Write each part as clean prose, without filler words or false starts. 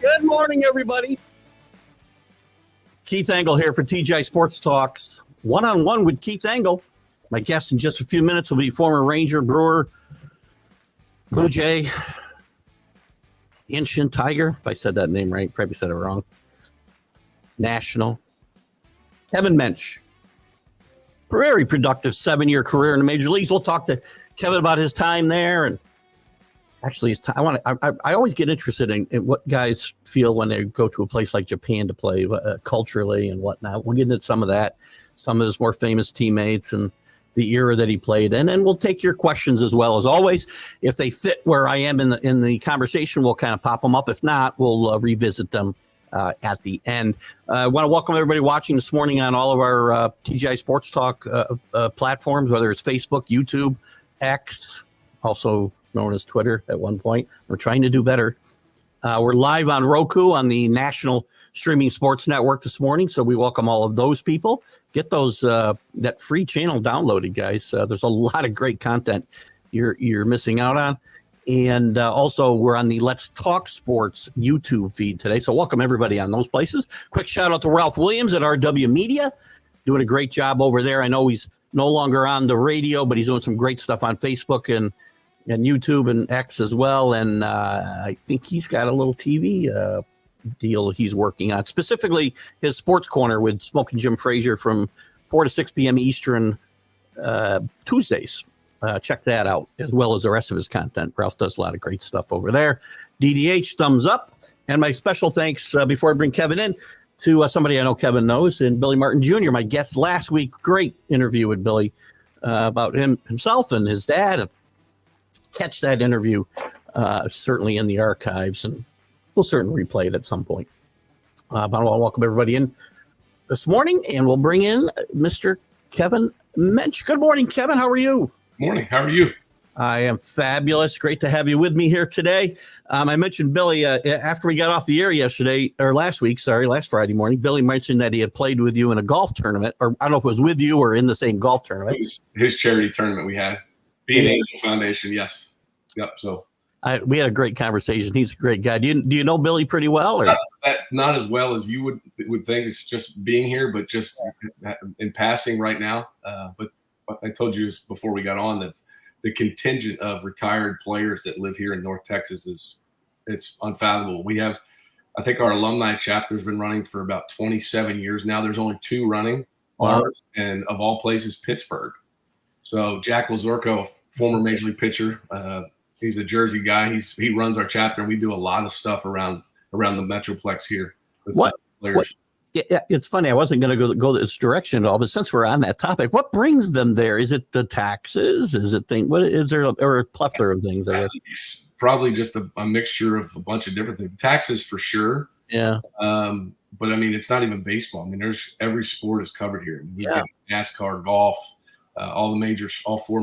Good morning, everybody. Keith Engle here for TGI Sports Talks. One-on-one with Keith Engle. My guest in just a few minutes will be former Ranger, Brewer, Blue Jay, Hanshin Tiger, if I said that name right, probably said it wrong. National. Kevin Mench. Very productive 7-year career in the major leagues. We'll talk to Kevin about his time there, and actually his time. I always get interested in what guys feel when they go to a place like Japan to play culturally and whatnot. We'll get into some of that, some of his more famous teammates and the era that he played in, and we'll take your questions as well. As always, if they fit where I am in the conversation, we'll kind of pop them up. If not, we'll revisit them at the end. I want to welcome everybody watching this morning on all of our TGI Sports Talk platforms, whether it's Facebook, YouTube, X, also known as Twitter at one point. We're trying to do better. We're live on Roku on the National Streaming Sports Network this morning, so we welcome all of those people. Get those that free channel downloaded, guys. There's a lot of great content you're missing out on. And also, we're on the Let's Talk Sports YouTube feed today. So welcome everybody on those places. Quick shout out to Ralph Williams at RW Media, doing a great job over there. I know he's no longer on the radio, but he's doing some great stuff on Facebook and YouTube and X as well. And I think he's got a little TV deal he's working on, specifically his Sports Corner with Smoking Jim Frazier from 4 to 6 p.m. Eastern Tuesdays. Check that out, as well as the rest of his content. Ralph does a lot of great stuff over there. DDH, thumbs up. And my special thanks, before I bring Kevin in, to somebody I know Kevin knows, and Billy Martin Jr., my guest last week. Great interview with Billy about himself and his dad. Catch that interview certainly in the archives, and we'll certainly replay it at some point. But I want to welcome everybody in this morning, and we'll bring in Mr. Kevin Mench. Good morning, Kevin. How are you? Morning. How are you? I am fabulous. Great to have you with me here today. I mentioned Billy after we got off the air last Friday morning. Billy mentioned that he had played with you in a golf tournament, or I don't know if it was with you or in the same golf tournament. It was his charity tournament we had. Being Angel Foundation, yes. Yep. So we had a great conversation. He's a great guy. Do you know Billy pretty well? Or? Not as well as you would think. It's just being here, but just in passing right now. But I told you before we got on that the contingent of retired players that live here in North Texas it's unfathomable. We have, I think our alumni chapter has been running for about 27 years now. There's only 2 running, ours, and of all places, Pittsburgh. So Jack Lazorko, former Major League pitcher, he's a Jersey guy. He runs our chapter, and we do a lot of stuff around the Metroplex here with players. Yeah, it's funny. I wasn't going to go this direction at all, but since we're on that topic, what brings them there? Is it the taxes? Is it what is there, or a plethora of things? I guess it's probably just a mixture of a bunch of different things. Taxes for sure. Yeah. But I mean, it's not even baseball. I mean, there's every sport is covered here. We got NASCAR, golf, all 5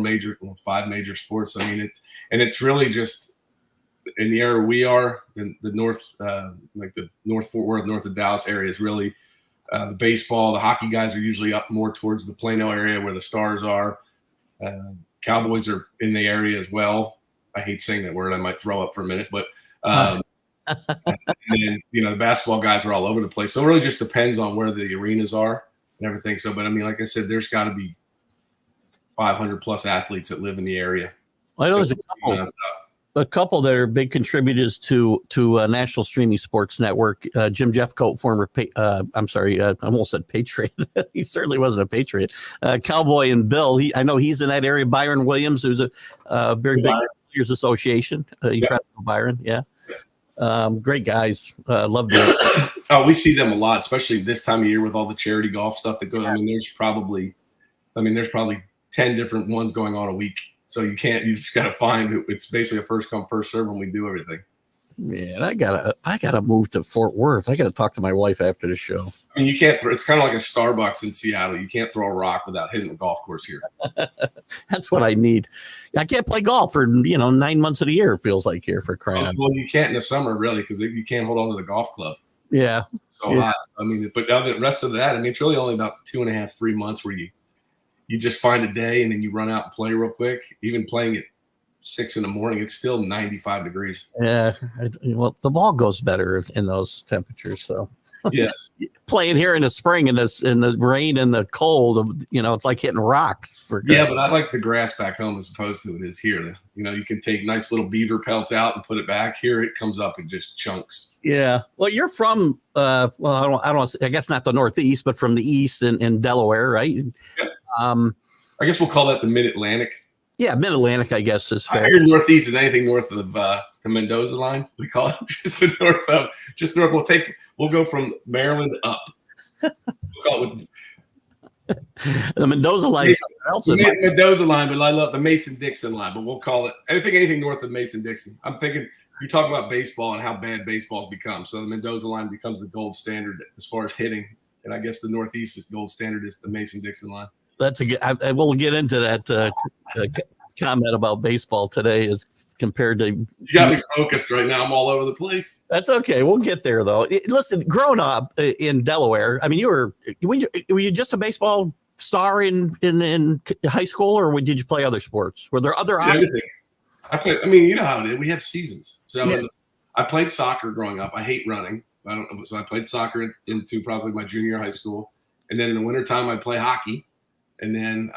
major sports. I mean, it's really just in the area we are, the north, like the North Fort Worth, north of Dallas area is really the baseball. The hockey guys are usually up more towards the Plano area where the Stars are. Cowboys are in the area as well. I hate saying that word. I might throw up for a minute, but and then, the basketball guys are all over the place. So it really just depends on where the arenas are and everything. So, but I mean, like I said, there's got to be 500 plus athletes that live in the area. Well, I know there's a couple that are big contributors to National Streaming Sports Network. Jim Jeffcoat, former I almost said Patriot. He certainly wasn't a Patriot. Cowboy and Bill. I know he's in that area. Byron Williams, who's a very big Players Association. You probably know Byron, yeah. Great guys. Love them. Oh, we see them a lot, especially this time of year with all the charity golf stuff that goes. I mean, there's probably 10 different ones going on a week. So you just got to find, it's basically a first come, first serve when we do everything. Man, I gotta move to Fort Worth. I gotta talk to my wife after the show. I mean, you can't throw. It's kind of like a Starbucks in Seattle. You can't throw a rock without hitting the golf course here. That's what I need. I can't play golf for 9 months of the year. It feels like here for crying out. Well, you can't in the summer really because you can't hold on to the golf club. Yeah, so hot. I mean, but the rest of that, I mean, it's really only about 2.5, 3 months where you just find a day and then you run out and play real quick. Even playing at 6 in the morning, it's still 95 degrees. Yeah. Well, the ball goes better in those temperatures. So Yes. playing here in the spring in the rain and the cold, it's like hitting rocks for good. Yeah, but I like the grass back home as opposed to it is here. You can take nice little beaver pelts out and put it back. Here it comes up in just chunks. Yeah. Well, you're from I don't I guess not the Northeast, but from the East in Delaware, right? Yeah. I guess we'll call that the Mid-Atlantic. Yeah, Mid-Atlantic, I guess, is fair. I figure Northeast is anything north of the Mendoza line. We call it just north of. We'll go from Maryland up. We'll call it the Mendoza line. Mendoza line, but I love the Mason-Dixon line. But we'll call it anything north of Mason-Dixon. I'm thinking you talk about baseball and how bad baseball's become. So the Mendoza line becomes the gold standard as far as hitting, and I guess the Northeast's gold standard is the Mason-Dixon line. That's a good. I will get into that comment about baseball today as compared to. You got me focused right now. I'm all over the place. That's okay. We'll get there though. Listen, growing up in Delaware, I mean, were you just a baseball star in high school, or did you play other sports? Were there other options? I played. I mean, you know how it is. We have seasons. So I played soccer growing up. I hate running. So I played soccer into probably my junior year of high school, and then in the wintertime I'd play hockey. And then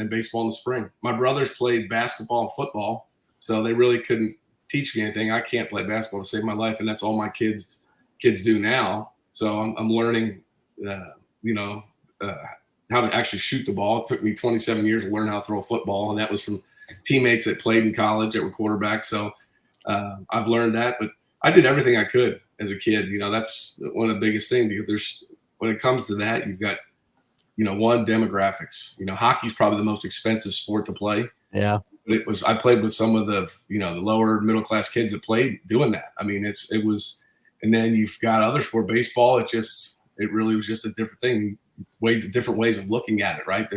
baseball in the spring. My brothers played basketball and football, so they really couldn't teach me anything. I can't play basketball to save my life, and that's all my kids do now. So I'm learning, how to actually shoot the ball. It took me 27 years to learn how to throw a football, and that was from teammates that played in college that were quarterbacks. So I've learned that, but I did everything I could as a kid. That's one of the biggest things, because when it comes to that, you've got one, demographics. Hockey's probably the most expensive sport to play. Yeah. But I played with some of the, the lower middle class kids that played doing that. I mean, it was, and then you've got other sport, baseball. It really was just a different thing, different ways of looking at it. Right.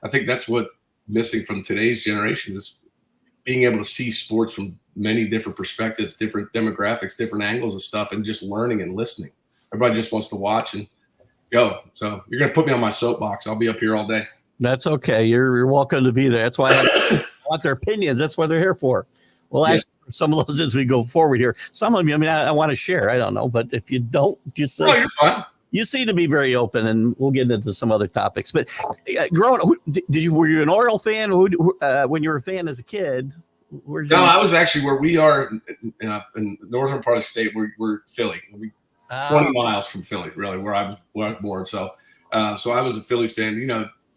I think that's what missing from today's generation is being able to see sports from many different perspectives, different demographics, different angles of stuff, and just learning and listening. Everybody just wants to watch and go. So you're going to put me on my soapbox. I'll be up here all day. That's okay. You're welcome to be there. That's why I want their opinions. That's what they're here for. Well, ask some of those as we go forward here. Some of you, I want to share. I don't know. But if you don't, just say, you're fine. You seem to be very open, and we'll get into some other topics. But growing up, were you an Oriole fan? When you were a fan as a kid? No, I was actually where we are in the northern part of the state. We're Philly. 20 miles from Philly, really, where I was born. So I was a Phillies fan,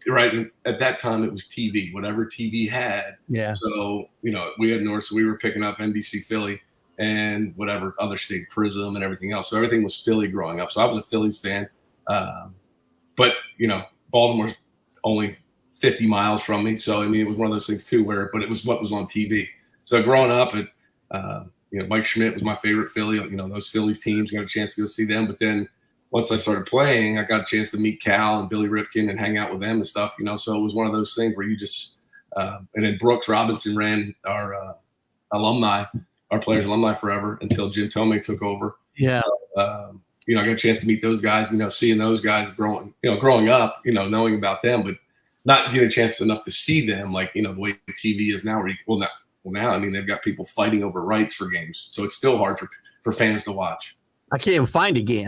right. And at that time it was TV, whatever TV had. Yeah. So, we had North, so we were picking up NBC Philly and whatever other state, Prism and everything else. So everything was Philly growing up. So I was a Phillies fan. But, Baltimore's only 50 miles from me. So, it was one of those things too, but it was what was on TV. So growing up, Mike Schmidt was my favorite Philly. Those Phillies teams, got a chance to go see them. But then once I started playing, I got a chance to meet Cal and Billy Ripken and hang out with them and stuff. So it was one of those things where you just and then Brooks Robinson ran our players alumni forever until Jim Tomei took over. Yeah. I got a chance to meet those guys. Seeing those guys growing up, knowing about them, but not getting a chance enough to see them like the way TV is now. Now, they've got people fighting over rights for games, so it's still hard for fans to watch. I can't even find a game.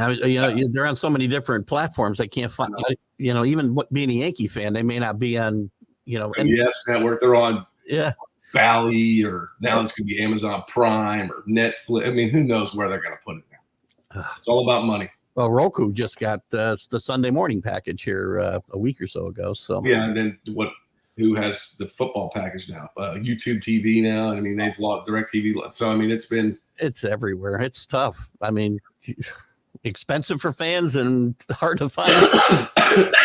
They're on so many different platforms. I can't find. Even being a Yankee fan, they may not be on. Yes Network. They're on. Yeah. Bally, or now it's going to be Amazon Prime or Netflix. Who knows where they're going to put it now? It's all about money. Well, Roku just got the Sunday morning package here a week or so ago. So yeah, and then who has the football package now? YouTube TV now. They've lost DirecTV. So it's everywhere. It's tough. Expensive for fans and hard to find.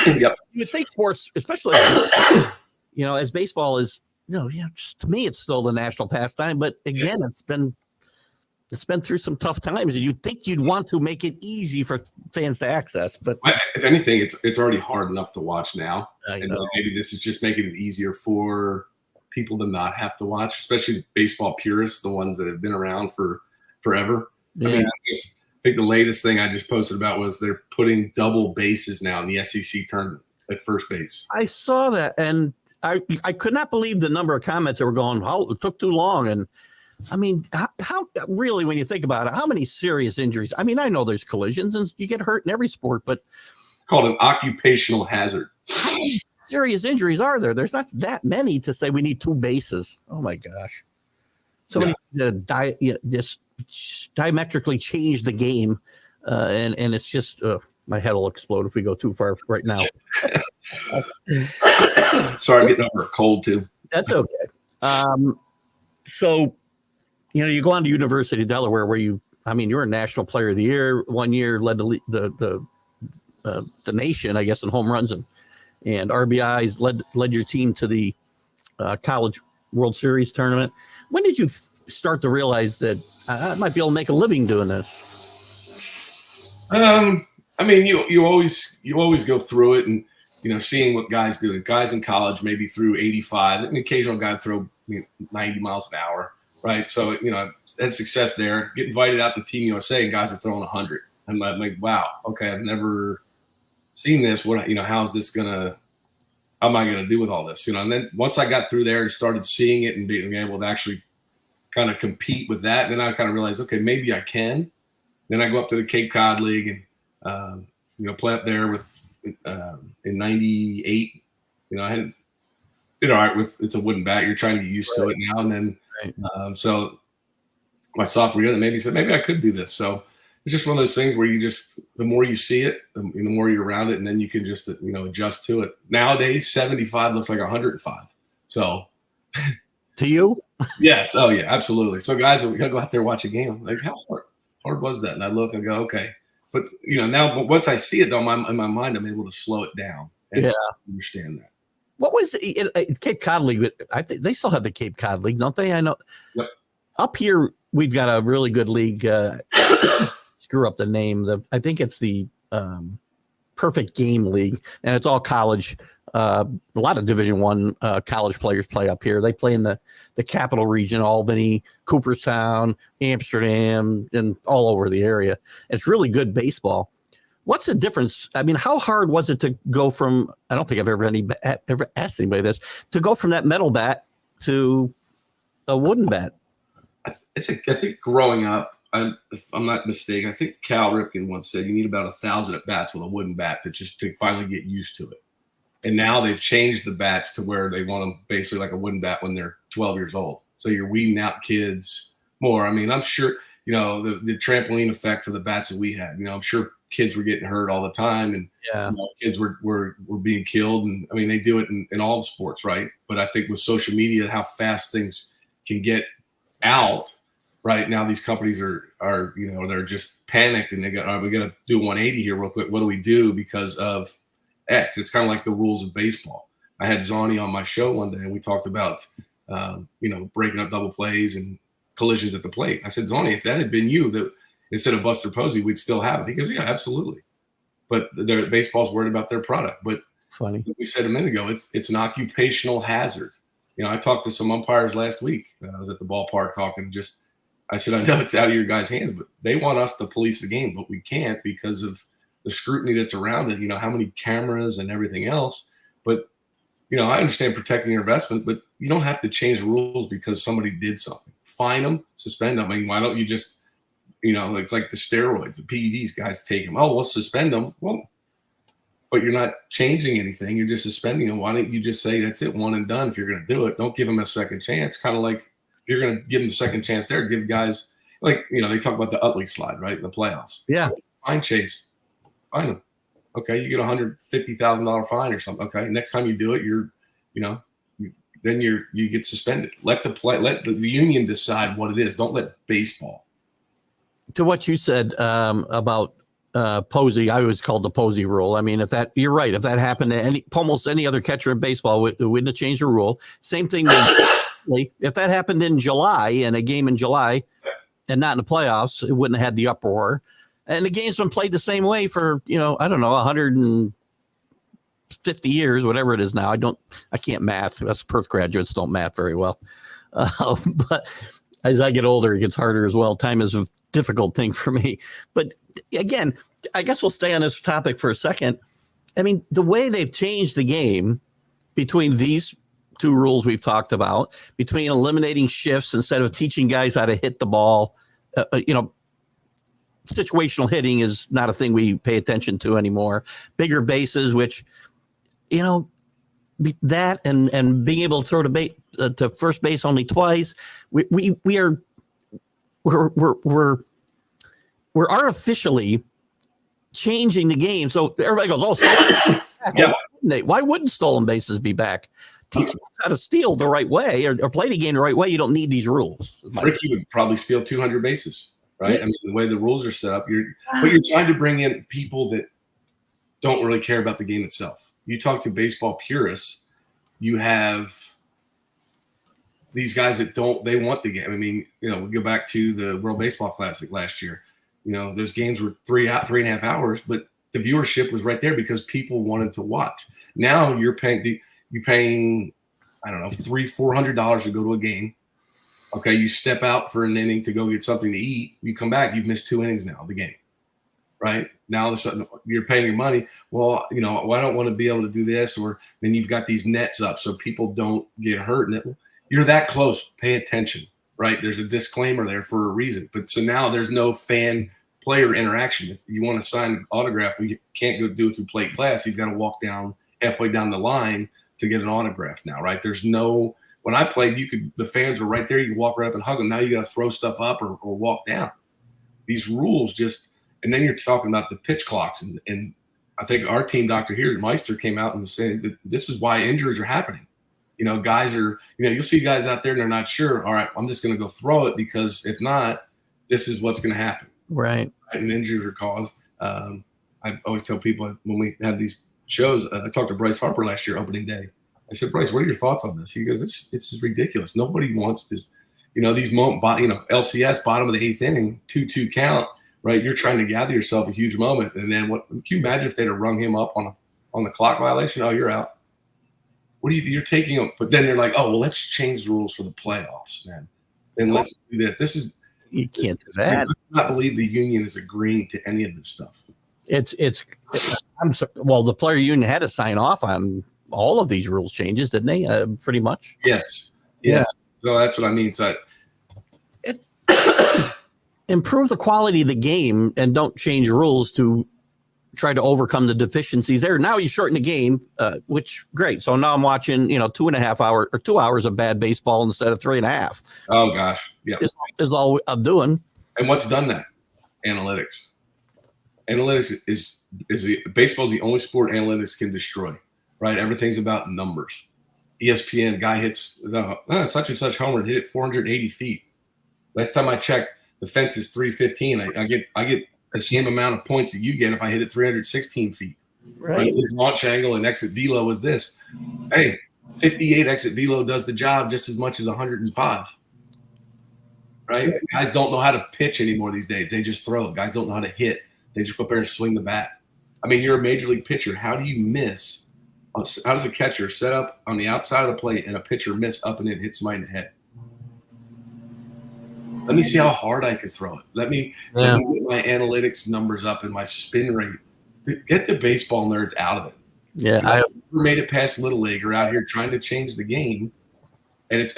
Yep. You would think sports, especially as baseball is, just to me, it's still the national pastime. But again, it's been through some tough times, and you'd think you'd want to make it easy for fans to access. But if anything, it's already hard enough to watch now. And maybe this is just making it easier for people to not have to watch, especially baseball purists, the ones that have been around for forever. Yeah. I think the latest thing I just posted about was they're putting double bases now in the SEC tournament at first base. I saw that, and I could not believe the number of comments that were going, oh, it took too long. And I mean, how really, when you think about it, how many serious injuries? I mean, I know there's collisions and you get hurt in every sport, but called an occupational hazard. How many serious injuries are there? There's not that many to say we need 2 bases. Oh my gosh. So many just diametrically change the game. And it's just, my head will explode if we go too far right now. Sorry, I'm getting over a cold too. That's okay. So, you go on to University of Delaware where you're a National Player of the Year. 1 year led the nation, I guess, in home runs and RBIs, led your team to the College World Series tournament. When did you start to realize that I might be able to make a living doing this? You always go through it and, seeing what guys do. Guys in college maybe threw 85, an occasional guy throw 90 miles an hour, right? So, had success there. Get invited out to Team USA and guys are throwing 100. I'm like, wow, okay, I've never seen this. What, how's this how am I gonna do with all this? And then once I got through there and started seeing it and being able to actually kind of compete with that, then I kind of realized, okay, maybe I can. Then I go up to the Cape Cod League and play up there with in '98. I had did all right with, it's a wooden bat. You're trying to get used to it now. And then so my sophomore year, maybe said maybe I could do this. So it's just one of those things where the more you see it, the more you're around it, and then you can just adjust to it. Nowadays, 75 looks like 105. So to you, yes, oh yeah, absolutely. So guys, we gotta go out there and watch a game. I'm like, how hard was that? And I look and go, okay. But now once I see it though, in my mind, I'm able to slow it down and understand that. What was Cape Cod League? I think they still have the Cape Cod League, don't they? I know. Yep. Up here, we've got a really good league. Screw up the name. I think it's the Perfect Game League, and it's all college. A lot of Division I college players play up here. They play in the capital region, Albany, Cooperstown, Amsterdam, and all over the area. It's really good baseball. What's the difference? I mean, how hard was it to go from, I don't think I've ever asked anybody this, to go from that metal bat to a wooden bat? I think growing up, if I'm not mistaken, I think Cal Ripken once said you need about 1,000 at bats with a wooden bat to finally get used to it. And now they've changed the bats to where they want them basically like a wooden bat when they're 12 years old. So you're weeding out kids more. I mean, I'm sure, the trampoline effect for the bats that we had, I'm sure kids were getting hurt all the time, and kids were being killed. And I mean, they do it in all the sports, right? But I think with social media, how fast things can get out right now, these companies are they're just panicked and they go, all right, we got to do 180 here real quick. What do we do because of X? It's kind of like the rules of baseball. I had Zani on my show one day and we talked about, breaking up double plays and collisions at the plate. I said, Zani, if that had been you, that instead of Buster Posey, we'd still have it. He goes, yeah, absolutely. But baseball's worried about their product. But funny, like we said a minute ago, it's an occupational hazard. I talked to some umpires last week. I was at the ballpark talking. I said, I know it's out of your guys' hands, but they want us to police the game, but we can't because of the scrutiny that's around it. How many cameras and everything else. But I understand protecting your investment, but you don't have to change rules because somebody did something. Fine them, suspend them. I mean, why don't you just it's like the steroids, the PEDs, guys take them. Oh, we'll suspend them. Well, but you're not changing anything. You're just suspending them. Why don't you just say that's it, one and done? If you're going to do it, don't give them a second chance. Kind of like if you're going to give them a second chance there, give guys they talk about the Utley slide, right? In the playoffs. Yeah. Fine Chase. Fine them. Okay. You get $150,000 fine or something. Okay. Next time you do it, then you get suspended. Let the union decide what it is. Don't let baseball. To what you said about Posey, I always called the Posey rule. I mean, you're right. If that happened to almost any other catcher in baseball, it wouldn't have changed the rule. Same thing with if that happened in July, in a game in July, and not in the playoffs, it wouldn't have had the uproar. And the game's been played the same way for I don't know 150 years, whatever it is now. I can't math. Us Perth graduates don't math very well, but as I get older, it gets harder as well. Time is a difficult thing for me. But again, I guess we'll stay on this topic for a second. I mean, the way they've changed the game between these two rules we've talked about, between eliminating shifts instead of teaching guys how to hit the ball. Situational hitting is not a thing we pay attention to anymore. Bigger bases, which, that and being able to throw to first base only twice. We're artificially changing the game. So everybody goes, oh, yeah. Why wouldn't stolen bases be back? Teach them how to steal the right way or play the game the right way. You don't need these rules. Ricky would probably steal 200 bases, right? Yeah. I mean, the way the rules are set up, but you're trying to bring in people that don't really care about the game itself. You talk to baseball purists, you have these guys that they want the game. I mean, we go back to the World Baseball Classic last year. Those games were 3.5 hours, but the viewership was right there because people wanted to watch. Now you're paying I don't know, $300-$400 to go to a game. Okay, you step out for an inning to go get something to eat. You come back, you've missed 2 innings now of the game, right? Now all of a sudden you're paying your money. Well, I don't want to be able to do this, or then you've got these nets up so people don't get hurt. And you're that close. Pay attention, right? There's a disclaimer there for a reason. But so now there's no fan-player interaction. If you want to sign an autograph, we can't go do it through plate glass. You've got to walk down halfway down the line to get an autograph now, right? There's no – when I played, the fans were right there. You could walk right up and hug them. Now you got to throw stuff up or walk down. These rules just – and then you're talking about the pitch clocks. And I think our team doctor here, Meister, came out and was saying that this is why injuries are happening. Guys are – you'll see guys out there and they're not sure. All right, I'm just going to go throw it because if not, this is what's going to happen. Right. And injuries are caused. I always tell people when we have these shows, I talked to Bryce Harper last year, opening day. I said, Bryce, what are your thoughts on this? He goes, this is ridiculous. Nobody wants this. These LCS, bottom of the 8th inning, 2-2 count, right? You're trying to gather yourself a huge moment. And then can you imagine if they'd have rung him up on the clock violation? Oh, you're out. You're taking them. But then they're like, oh, well, let's change the rules for the playoffs, man. And let's do this. You can't do that. I do not believe the union is agreeing to any of this stuff. The player union had to sign off on all of these rules changes, didn't they? Pretty much. Yes. Yeah. So that's what I mean. So improve the quality of the game and don't change rules to try to overcome the deficiencies there. Now you shorten the game, which great. So now I'm watching, 2.5 hours or 2 hours of bad baseball instead of 3.5. Oh gosh. Yeah. Is all I'm doing. And what's done that? Analytics. Analytics is baseball's the only sport analytics can destroy, right? Everything's about numbers. ESPN guy hits such and such homer, hit it 480 feet. Last time I checked, the fence is 315. I get the same amount of points that you get if I hit it 316 feet. Right. His launch angle and exit velo is this. Hey, 58 exit velo does the job just as much as 105. Right? Guys don't know how to pitch anymore these days. They just throw. Guys don't know how to hit. They just go up there and swing the bat. I mean, you're a major league pitcher. How do you miss? How does a catcher set up on the outside of the plate and a pitcher miss up and in, hit somebody in the head? Let me see how hard I can throw it. Let me get my analytics numbers up and my spin rate. Get the baseball nerds out of it. Yeah, I never made it past Little League or out here trying to change the game. And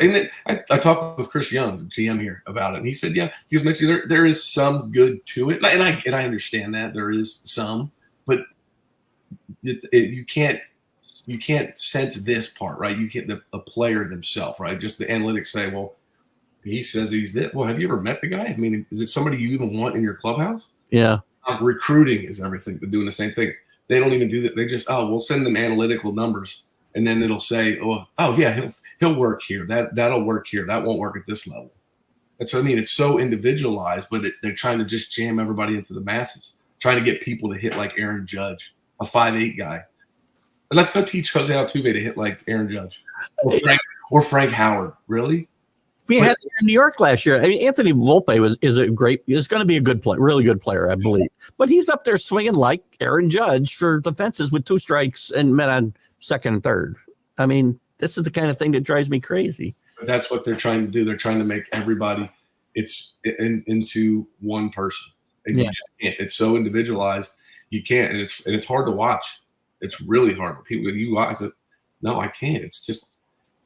I talked with Chris Young, the GM here, about it. And he said, he was mentioning there is some good to it. And I understand that there is some, but you can't sense this part, right? You can't the player themselves, right? Just the analytics say, well, he says he's this. Well, have you ever met the guy? I mean, is it somebody you even want in your clubhouse? Yeah. Recruiting is everything. They're doing the same thing. They don't even do that. They just, we'll send them analytical numbers. And then it'll say, he'll work here. That'll work here. That won't work at this level. That's what I mean. It's so individualized, but they're trying to just jam everybody into the masses, trying to get people to hit like Aaron Judge, a 5'8" guy. But let's go teach Jose Altuve to hit like Aaron Judge or Frank Howard. Really? We had it in New York last year. I mean, Anthony Volpe is going to be a good player, really good player, I believe. But he's up there swinging like Aaron Judge for the fences with 2 strikes and men on second and third. I mean, this is the kind of thing that drives me crazy. But that's what they're trying to do. They're trying to make everybody into one person. And you just can't. It's so individualized. You can't. And it's hard to watch. It's really hard. People, you watch it. No, I can't. It's just,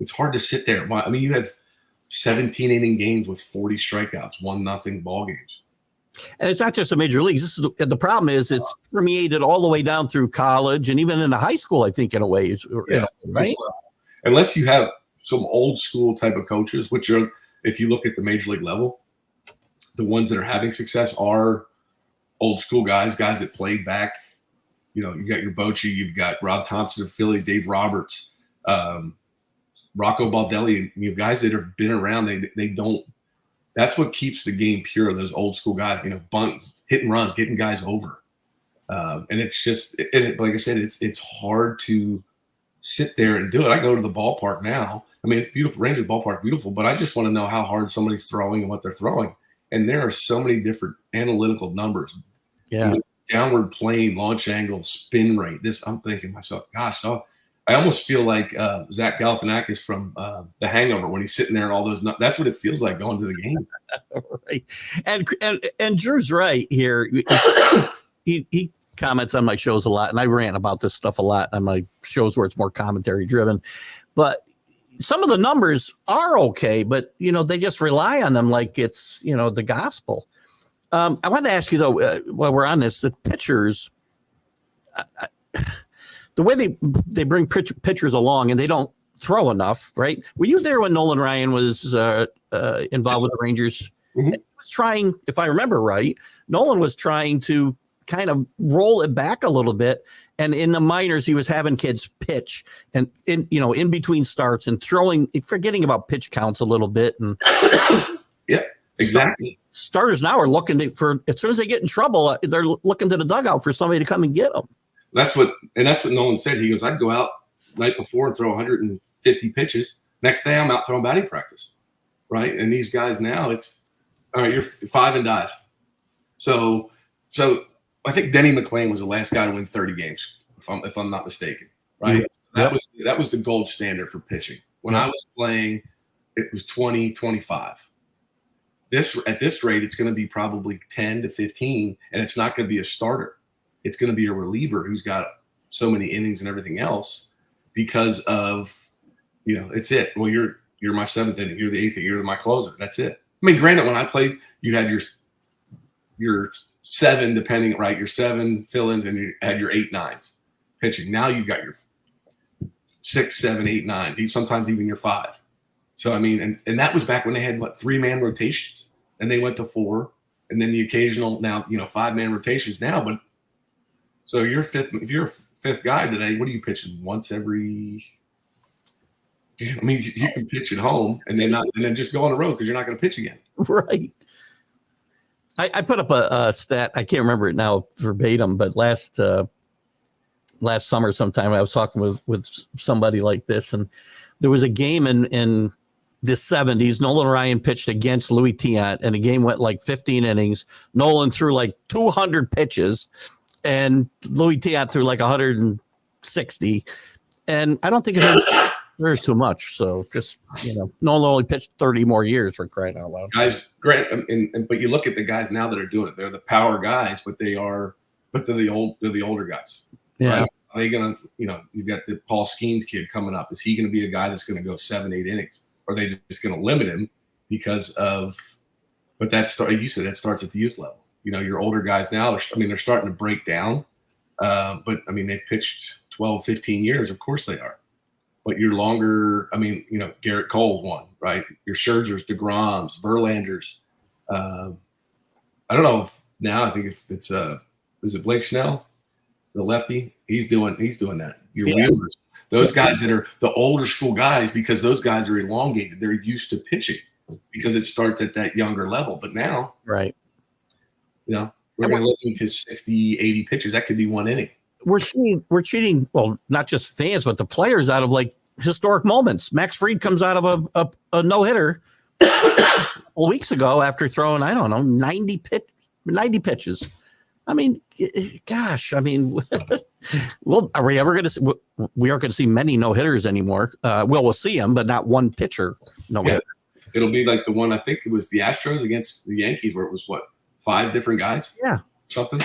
it's hard to sit there. I mean, you have 17 inning games with 40 strikeouts, 1-0 ball games. And it's not just the major leagues. This is the problem is it's permeated all the way down through college and even into high school, I think, in a way, right? Unless you have some old school type of coaches, which are, if you look at the major league level, the ones that are having success are old school guys that played back. You know, you got your Bochy, you've got Rob Thompson of Philly, Dave Roberts, Rocco Baldelli. You know, guys that have been around. They don't. That's what keeps the game pure. Those old school guys, you know, bunts, hitting runs, getting guys over, and it's just, like I said, it's hard to sit there and do it. I go to the ballpark now. I mean, it's beautiful. Rangers ballpark, beautiful, but I just want to know how hard somebody's throwing and what they're throwing. And there are so many different analytical numbers. Yeah. You know, downward plane, launch angle, spin rate. I'm thinking to myself, gosh, dog, I almost feel like Zach Galifianakis from The Hangover when he's sitting there and all those. That's what it feels like going to the game. Right. And Drew's right here. He comments on my shows a lot, and I rant about this stuff a lot on my shows where it's more commentary driven. But some of the numbers are okay, but you know they just rely on them like it's the gospel. I wanted to ask you though, while we're on this, the pitchers. The way they bring pitchers along and they don't throw enough, right? Were you there when Nolan Ryan was involved with the Rangers? Mm-hmm. He was trying, if I remember right, Nolan was trying to kind of roll it back a little bit. And in the minors, he was having kids pitch and in between starts and forgetting about pitch counts a little bit. And yeah, exactly. Starters now are looking for, as soon as they get in trouble, they're looking to the dugout for somebody to come and get them. That's what Nolan said. He goes, I'd go out night before and throw 150 pitches. Next day, I'm out throwing batting practice, right? And these guys now, it's all right. You're 5 and dive. So I think Denny McClain was the last guy to win 30 games, if I'm not mistaken, right? Yep. That was the gold standard for pitching. When I was playing, it was 20, 25. At this rate, it's going to be probably 10 to 15, and it's not going to be a starter. It's going to be a reliever who's got so many innings and everything else because of, it's it. Well, you're my 7th inning. You're the 8th inning. You're my closer. That's it. I mean, granted, when I played, you had your 7, depending, right? Your 7 fill-ins and you had your 8, 9s pitching. Now you've got your 6, 7, 8, 9s. Sometimes even your 5. So, I mean, and that was back when they had, 3-man rotations. And they went to 4. And then the occasional, now, 5-man rotations now. But so if you're a 5th guy today, what are you pitching? Once every – I mean, you can pitch at home and then just go on the road because you're not going to pitch again. Right. I put up a stat. I can't remember it now verbatim, but last summer sometime I was talking with somebody like this, and there was a game in the 70s. Nolan Ryan pitched against Louis Tiant, and the game went like 15 innings. Nolan threw like 200 pitches, and Louis Tiant threw like 160. And I don't think there's too much. So just, Nolan only pitched 30 more years, for crying out loud. Guys, great. But you look at the guys now that are doing it. They're the power guys, but they're the older guys. Yeah. Right? Are they going to, you've got the Paul Skeens kid coming up. Is he going to be a guy that's going to go 7, 8 innings? Or are they just going to limit him because of, but you said that starts at the youth level. Your older guys now, they're starting to break down. But I mean, they've pitched 12, 15 years. Of course they are. But your longer, Garrett Cole won, right? Your Scherzers, DeGroms, Verlanders. I don't know if now, I think if it's is it Blake Snell, the lefty? He's doing that. Your Wheelers, those guys that are the older school guys, because those guys are elongated. They're used to pitching because it starts at that younger level. But now, right? We're going to look into 60, 80 pitches. That could be 1 inning. We're cheating. Well, not just fans, but the players out of like historic moments. Max Fried comes out of a no hitter a couple weeks ago after throwing 90 pitches. I mean, gosh. I mean, well, are we ever going to? We aren't going to see many no hitters anymore. We'll see them, but not one pitcher no hitter. It'll be like the one, I think it was the Astros against the Yankees, where it was 5 different guys. Yeah, something.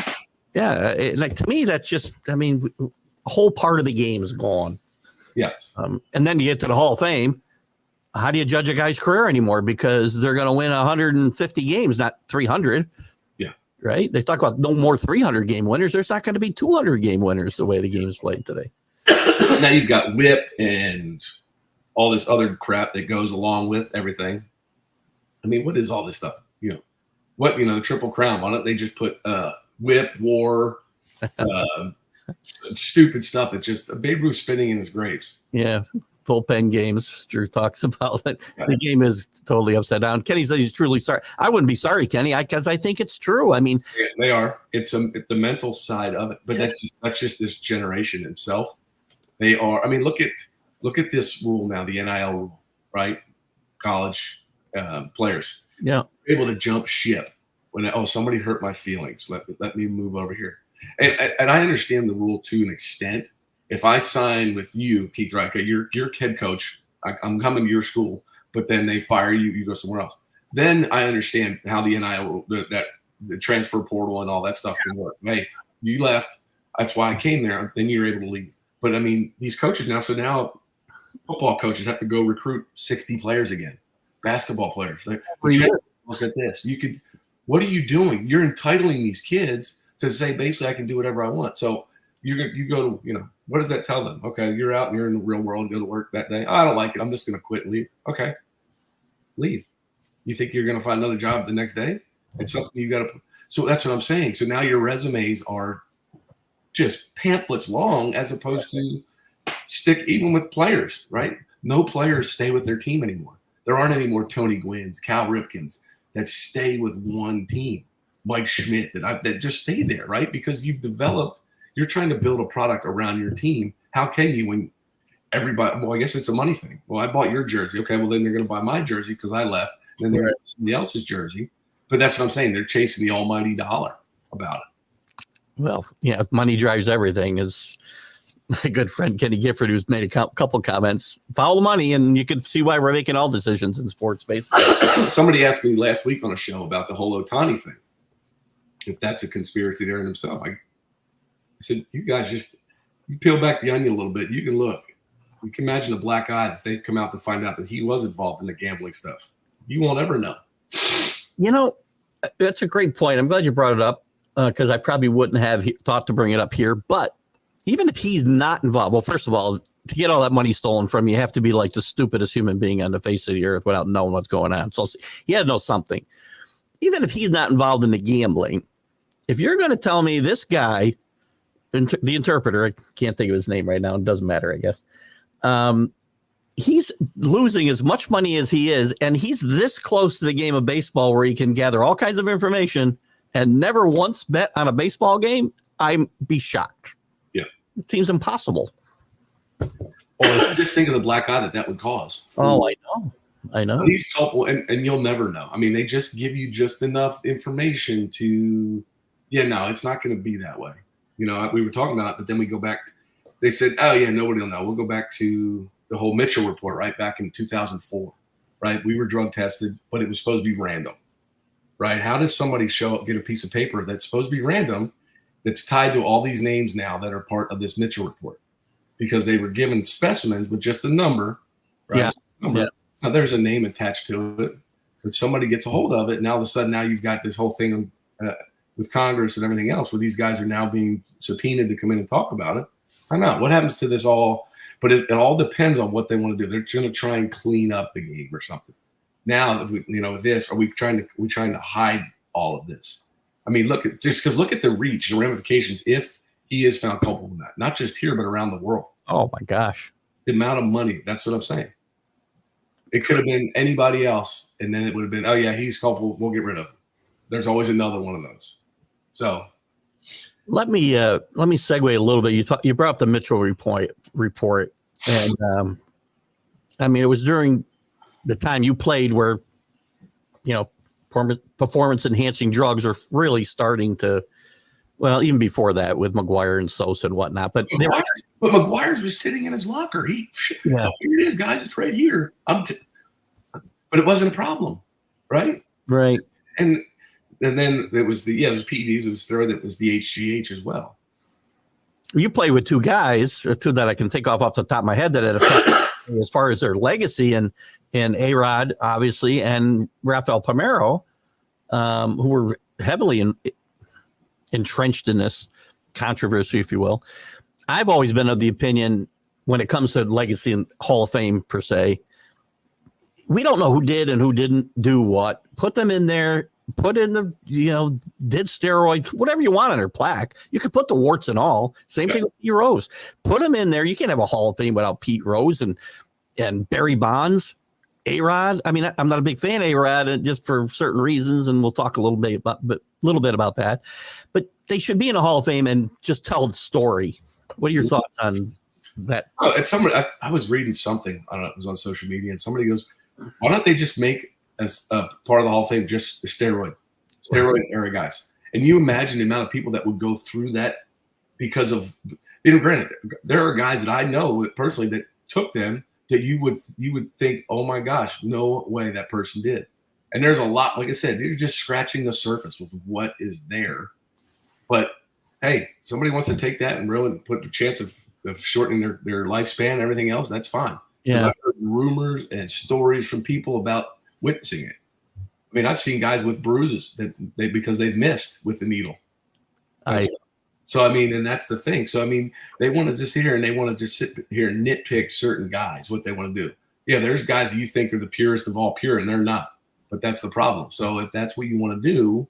Yeah, to me, that's just, a whole part of the game is gone. Yes. And then you get to the Hall of Fame, how do you judge a guy's career anymore? Because they're going to win 150 games, not 300. Yeah. Right. They talk about no more 300 game winners. There's not going to be 200 game winners the way the game's played today. Now you've got whip and all this other crap that goes along with everything. I mean, what is all this stuff? The Triple Crown. Why don't they just put whip, war, stupid stuff that just Babe Ruth spinning in his grave. Yeah. Bullpen games. Drew talks about it. Right. The game is totally upside down. Kenny says he's truly sorry. I wouldn't be sorry, Kenny, because I think it's true. I mean, yeah, they are. It's the mental side of it, but that's just this generation itself. They are. I mean, look at this rule now, the NIL rule, right? College players, able to jump ship when somebody hurt my feelings. Let me move over here, and I understand the rule to an extent. If I sign with you, Keith, right? Okay, you're head coach. I'm coming to your school, but then they fire you. You go somewhere else. Then I understand how the NIL, the transfer portal and all that stuff can work. Hey, you left. That's why I came there. Then you're able to leave. But I mean, these coaches now. So now, football coaches have to go recruit 60 players again. Basketball players. Look at this. What are you doing? You're entitling these kids to say basically I can do whatever I want. So you go to what does that tell them? Okay, you're out and you're in the real world. Go to work that day. I don't like it. I'm just going to quit and leave. Okay, leave. You think you're going to find another job the next day? It's something you got to. So that's what I'm saying. So now your resumes are just pamphlets long, as opposed to stick even with players, right? No players stay with their team anymore. There aren't any more Tony Gwynns, Cal Ripkins that stay with one team. Mike Schmidt that just stay there, right? Because you're trying to build a product around your team. How can you when everybody? Well, I guess it's a money thing. Well, I bought your jersey. Okay, well then they're going to buy my jersey because I left. Then they're somebody else's jersey. But that's what I'm saying. They're chasing the almighty dollar about it. Well, yeah, money drives everything. Is my good friend Kenny Gifford, who's made a couple comments. Follow the money, and you can see why we're making all decisions in sports, basically. Somebody asked me last week on a show about the whole Ohtani thing. If that's a conspiracy there in himself, I said, you guys you peel back the onion a little bit. You can look. You can imagine a black eye if they come out to find out that he was involved in the gambling stuff. You won't ever know. That's a great point. I'm glad you brought it up because I probably wouldn't have thought to bring it up here. But even if he's not involved, well, first of all, to get all that money stolen from you, you have to be like the stupidest human being on the face of the earth without knowing what's going on. So he had to know something. Even if he's not involved in the gambling, if you're going to tell me this guy, the interpreter, I can't think of his name right now. It doesn't matter, I guess. He's losing as much money as he is, and he's this close to the game of baseball where he can gather all kinds of information and never once bet on a baseball game. I'd be shocked. Yeah. It seems impossible. Or just think of the black eye that would cause. Oh, I know. So these couple, and you'll never know. I mean, they just give you just enough information to, it's not going to be that way. We were talking about it, but then we go back. They said, oh, yeah, nobody will know. We'll go back to the whole Mitchell report, right, back in 2004, right? We were drug tested, but it was supposed to be random, right? How does somebody show up, get a piece of paper that's supposed to be random that's tied to all these names now that are part of this Mitchell report? Because they were given specimens with just a number, right? Yeah. Number. Yeah. Now, there's a name attached to it, but somebody gets a hold of it, and now all of a sudden now you've got this whole thing with Congress and everything else where these guys are now being subpoenaed to come in and talk about it. I'm out. What happens to this all? But it all depends on what they want to do. They're going to try and clean up the game or something. Now, with this, are we trying to hide all of this? I mean, look at the reach and ramifications if he is found culpable in that, not just here but around the world. Oh my gosh, the amount of money. That's what I'm saying. It could have been anybody else, and then it would have been, oh yeah, he's culpable. We'll get rid of him. There's always another one of those. So. Let me segue a little bit. You brought up the Mitchell report, and I mean it was during the time you played where performance enhancing drugs are really starting to. Well, even before that with McGuire and Sosa and whatnot, but McGuire's was sitting in his locker. Here it is, guys. It's right here. But it wasn't a problem, right? Right. And then it was it was PEDs, it was steroid, it was the HGH as well. You play with two guys, or two that I can think of off the top of my head that had as far as their legacy, and A-Rod, obviously, and Rafael Palmeiro, who were heavily entrenched in this controversy, if you will. I've always been of the opinion when it comes to legacy and Hall of Fame per se, we don't know who did and who didn't do what. Put them in there, put in the, did steroids, whatever you want on their plaque. You could put the warts and all. Same thing with Pete Rose. Put them in there. You can't have a Hall of Fame without Pete Rose and Barry Bonds, A-Rod. I mean, I'm not a big fan of A-Rod, just for certain reasons, and we'll talk a little bit about that. But they should be in a Hall of Fame and just tell the story. What are your thoughts on that? Oh, and I was reading something. I don't know. It was on social media, and somebody goes, "Why don't they just make as a part of the Hall of Fame just steroid era guys?" And you imagine the amount of people that would go through that because of. Granted, there are guys that I know personally that took them that you would think, oh my gosh, no way that person did. And there's a lot. Like I said, they're just scratching the surface with what is there. But hey, somebody wants to take that and really put the chance of shortening their lifespan and everything else, that's fine. Yeah. I've heard rumors and stories from people about witnessing it. I mean, I've seen guys with bruises because they've missed with the needle. So, I mean, and that's the thing. So, I mean, they want to just sit here and they want to just sit here and nitpick certain guys, what they want to do. Yeah, there's guys that you think are the purest of all pure, and they're not. But that's the problem. So if that's what you want to do,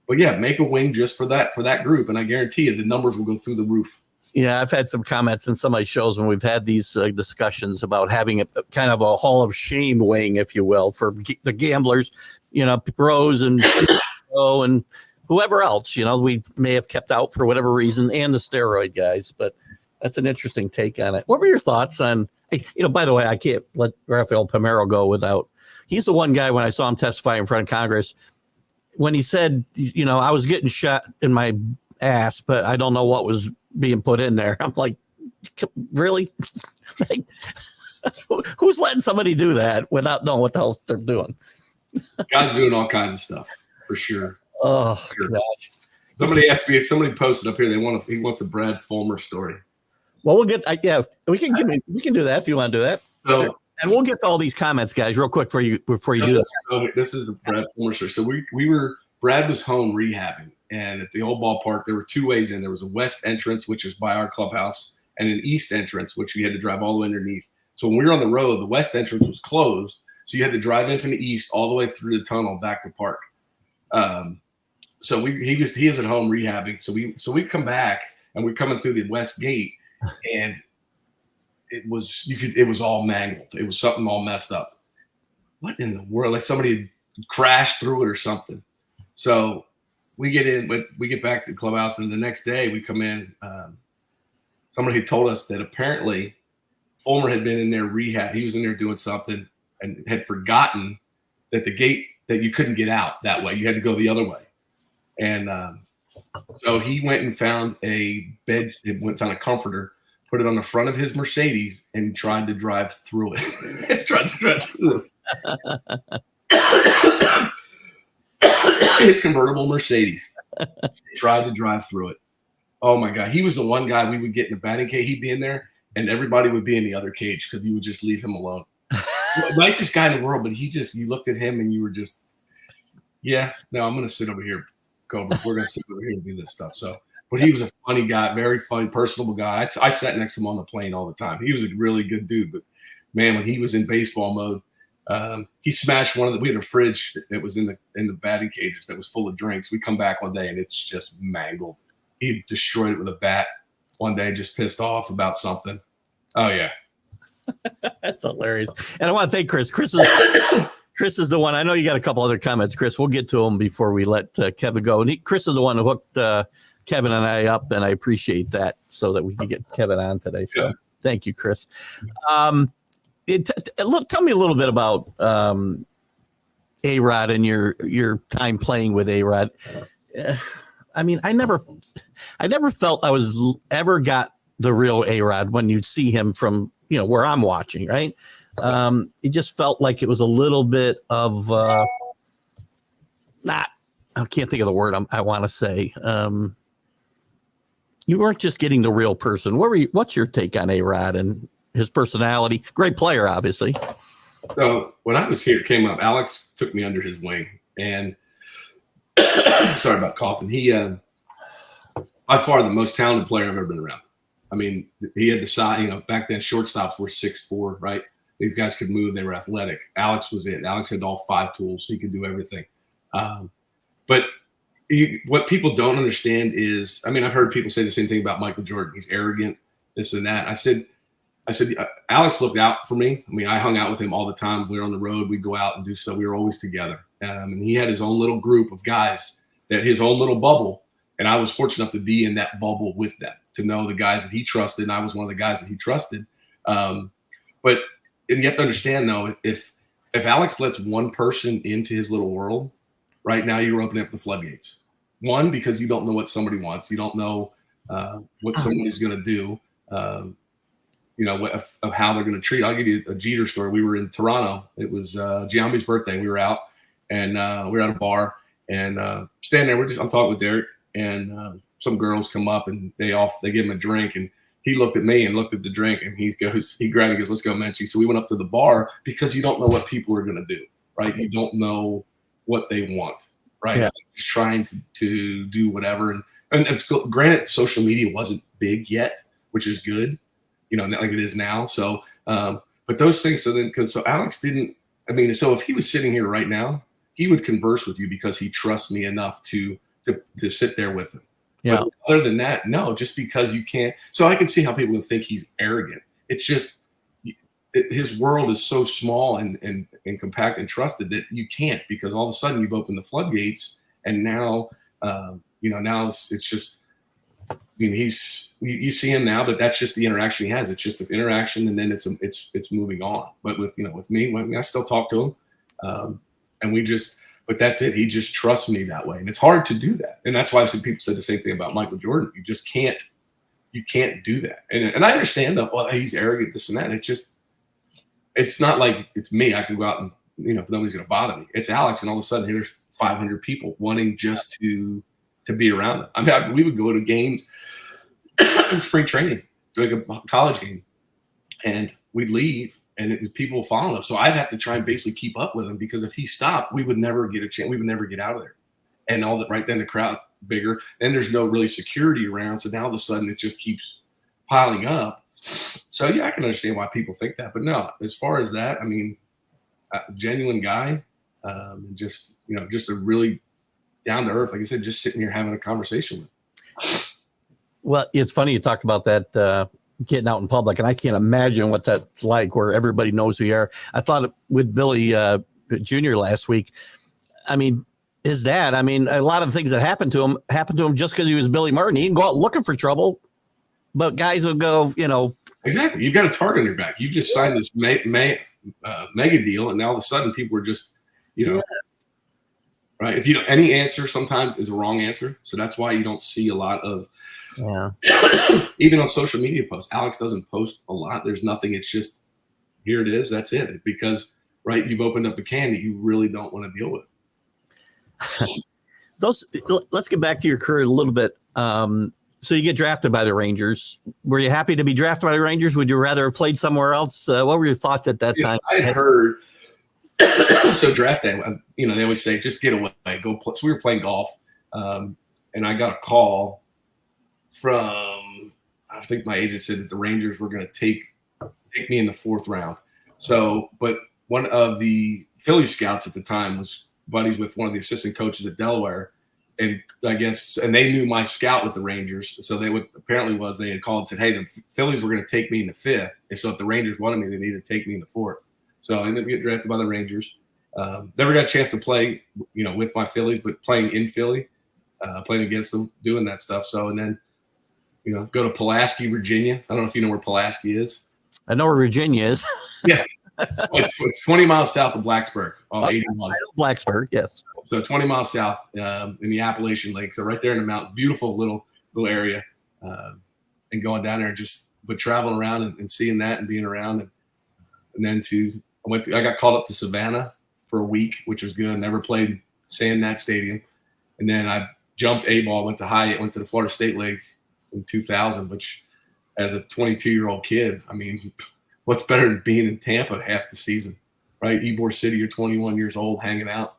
but yeah, make a wing just for that group, and I guarantee you the numbers will go through the roof. Yeah, I've had some comments in some of my shows when we've had these discussions about having a kind of a Hall of Shame wing, if you will, for the gamblers, Rose and whoever else, we may have kept out for whatever reason, and the steroid guys. But that's an interesting take on it. What were your thoughts on, by the way, I can't let Rafael Palmeiro go without, he's the one guy when I saw him testify in front of Congress, when he said, I was getting shot in my ass, but I don't know what was being put in there. I'm like, really? Like, who's letting somebody do that without knowing what the hell they're doing? Guys doing all kinds of stuff, for sure. Oh, sure. Gosh. Somebody posted up here, he wants a Brad Fulmer story. Well, we'll get, we can do that if you want to do that. So, sure. And we'll get to all these comments, guys, real quick before you do that. So this is a Brad Fulmer story. So Brad was home rehabbing, and at the old ballpark, there were two ways in. There was a west entrance, which is by our clubhouse, and an east entrance, which you had to drive all the way underneath. So when we were on the road, the west entrance was closed, so you had to drive in from the east all the way through the tunnel back to park. So he was at home rehabbing. So we come back, and we're coming through the west gate, and it was all mangled. It was something all messed up. What in the world? Like somebody had crashed through it or something. So we get in, but we get back to the clubhouse, and the next day we come in. Somebody had told us that apparently Fulmer had been in there rehab. He was in there doing something and had forgotten that the gate, that you couldn't get out that way. You had to go the other way. And so he went and found a bed, found a comforter, put it on the front of his Mercedes, and tried to drive through it. His convertible Mercedes. Tried to drive through it. Oh my God. He was the one guy we would get in the batting cage. He'd be in there, and everybody would be in the other cage because he would just leave him alone. Nicest guy in the world, but you looked at him and you were just, I'm going to sit over here, Cobra. We're going to sit over here and do this stuff. So, but he was a funny guy, very funny, personable guy. I sat next to him on the plane all the time. He was a really good dude, but man, when he was in baseball mode, he smashed we had a fridge that was in the batting cages that was full of drinks. We come back one day and it's just mangled. He destroyed it with a bat one day, just pissed off about something. Oh yeah. That's hilarious. And I want to thank Chris. Chris is the one. I know you got a couple other comments, Chris. We'll get to them before we let Kevin go. And Chris is the one who hooked Kevin and I up, and I appreciate that so that we can get Kevin on today. So Thank you, Chris. Tell me a little bit about A-Rod and your time playing with A-Rod. I mean, I never felt I was ever got the real A-Rod when you'd see him from, where I'm watching, right? It just felt like it was a little bit of I can't think of the word I want to say. You weren't just getting the real person. What's your take on A-Rod? And his personality. Great player, obviously. So when I was here, came up, Alex took me under his wing, and sorry about coughing. He, by far the most talented player I've ever been around. I mean, he had the size, back then shortstops were 6'4", right? These guys could move. They were athletic. Alex was it. Alex had all 5 tools. He could do everything. But what people don't understand is, I mean, I've heard people say the same thing about Michael Jordan. He's arrogant, this and that. I said, Alex looked out for me. I mean, I hung out with him all the time. We were on the road. We'd go out and do stuff. We were always together. And he had his own little group of guys, that his own little bubble. And I was fortunate enough to be in that bubble with them, to know the guys that he trusted. And I was one of the guys that he trusted. But you have to understand, though, if Alex lets one person into his little world, right now you're opening up the floodgates. One, because you don't know what somebody wants. You don't know what somebody's going to do, of how they're going to treat. I'll give you a Jeter story. We were in Toronto. It was Giambi's birthday. We were out, and we were at a bar, and standing there. I'm talking with Derek, and some girls come up, and they give him a drink, and he looked at me and looked at the drink, and he grabbed me and goes, "Let's go, Mench." So we went up to the bar, because you don't know what people are going to do, right? You don't know what they want, right? Yeah. Just trying to do whatever. And it's, granted, social media wasn't big yet, which is good, not like it is now. So, but those things, so Alex didn't, so if he was sitting here right now, he would converse with you because he trusts me enough to sit there with him. Yeah. But other than that, no, just because you can't. So I can see how people would think he's arrogant. It's just, his world is so small and compact and trusted that you can't, because all of a sudden you've opened the floodgates, and now, now it's just, you see him now, but that's just the interaction he has. It's just an interaction, and then it's moving on. But with me, I still talk to him, but that's it. He just trusts me that way, and it's hard to do that. And that's why people said the same thing about Michael Jordan. You just can't do that. And I understand that. Well, he's arrogant, this and that. It's not like it's me. I can go out and, nobody's going to bother me. It's Alex, and all of a sudden here's 500 people wanting just to be around him. We would go to games, spring training, doing a college game, and we'd leave, and people following him. So I'd have to try and basically keep up with him, because if he stopped, we would never get a chance. We would never get out of there. And all that, right then the crowd bigger, and there's no really security around. So now all of a sudden it just keeps piling up. So yeah, I can understand why people think that, but no, as far as that, a genuine guy, just a really down to earth, like I said, just sitting here having a conversation with him. Well, it's funny you talk about that getting out in public, and I can't imagine what that's like, where everybody knows who you are. I thought with Billy Jr. last week. His dad. A lot of things that happened to him just because he was Billy Martin. He didn't go out looking for trouble. But guys will go, Exactly. You've got a target on your back. You just signed this mega deal, and now all of a sudden people are just, right? If any answer sometimes is a wrong answer. So that's why you don't see a lot of, even on social media posts. Alex doesn't post a lot. There's nothing. It's just, here it is. That's it. Because, right, you've opened up a can that you really don't want to deal with. Let's get back to your career a little bit. So you get drafted by the Rangers. Were you happy to be drafted by the Rangers? Would you rather have played somewhere else? What were your thoughts at that time? I had heard. So draft day, they always say, just get away, go play. So we were playing golf, and I got a call from, I think my agent said that the Rangers were going to take me in the 4th round. So, but one of the Philly scouts at the time was buddies with one of the assistant coaches at Delaware. And I guess, and they knew my scout with the Rangers. So they had called and said, hey, the Phillies were going to take me in the 5th. And so if the Rangers wanted me, they needed to take me in the 4th. So I ended up getting drafted by the Rangers. Never got a chance to play, with my Phillies, but playing in Philly, playing against them, doing that stuff. So, and then, go to Pulaski, Virginia. I don't know if you know where Pulaski is. I know where Virginia is. Yeah. It's 20 miles south of Blacksburg on 81. I know Blacksburg, yes. So 20 miles south in the Appalachian Lake. So right there in the mountains, beautiful little area, and going down there and but traveling around and seeing that and being around. And then I got called up to Savannah for a week, which was good. Never played Sand Nat Stadium. And then I jumped A-ball, went to Hyatt, went to the Florida State League in 2000, which as a 22-year-old kid, what's better than being in Tampa half the season, right? Ybor City, you're 21 years old, hanging out.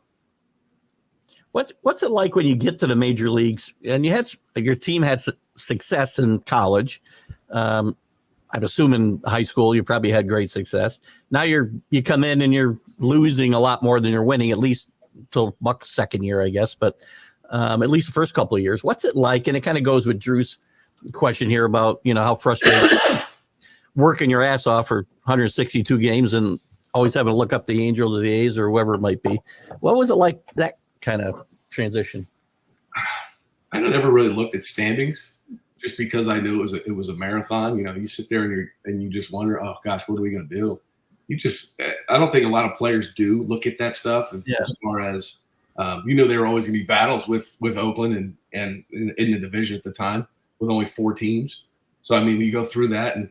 What's it like when you get to the major leagues and your team had success in college? I'm assuming high school you probably had great success. Now you come in and you're losing a lot more than you're winning, at least till Buck's second year, I guess. But at least the first couple of years, what's it like? And it kind of goes with Drew's question here about how frustrating working your ass off for 162 games and always having to look up the Angels or the A's or whoever it might be. What was it like that kind of transition? I never really looked at standings just because I knew it was a marathon. You sit there and you just wonder, oh gosh, what are we going to do? I don't think a lot of players do look at that stuff as far as, there were always going to be battles with Oakland and in the division at the time with only 4 teams. So, you go through that and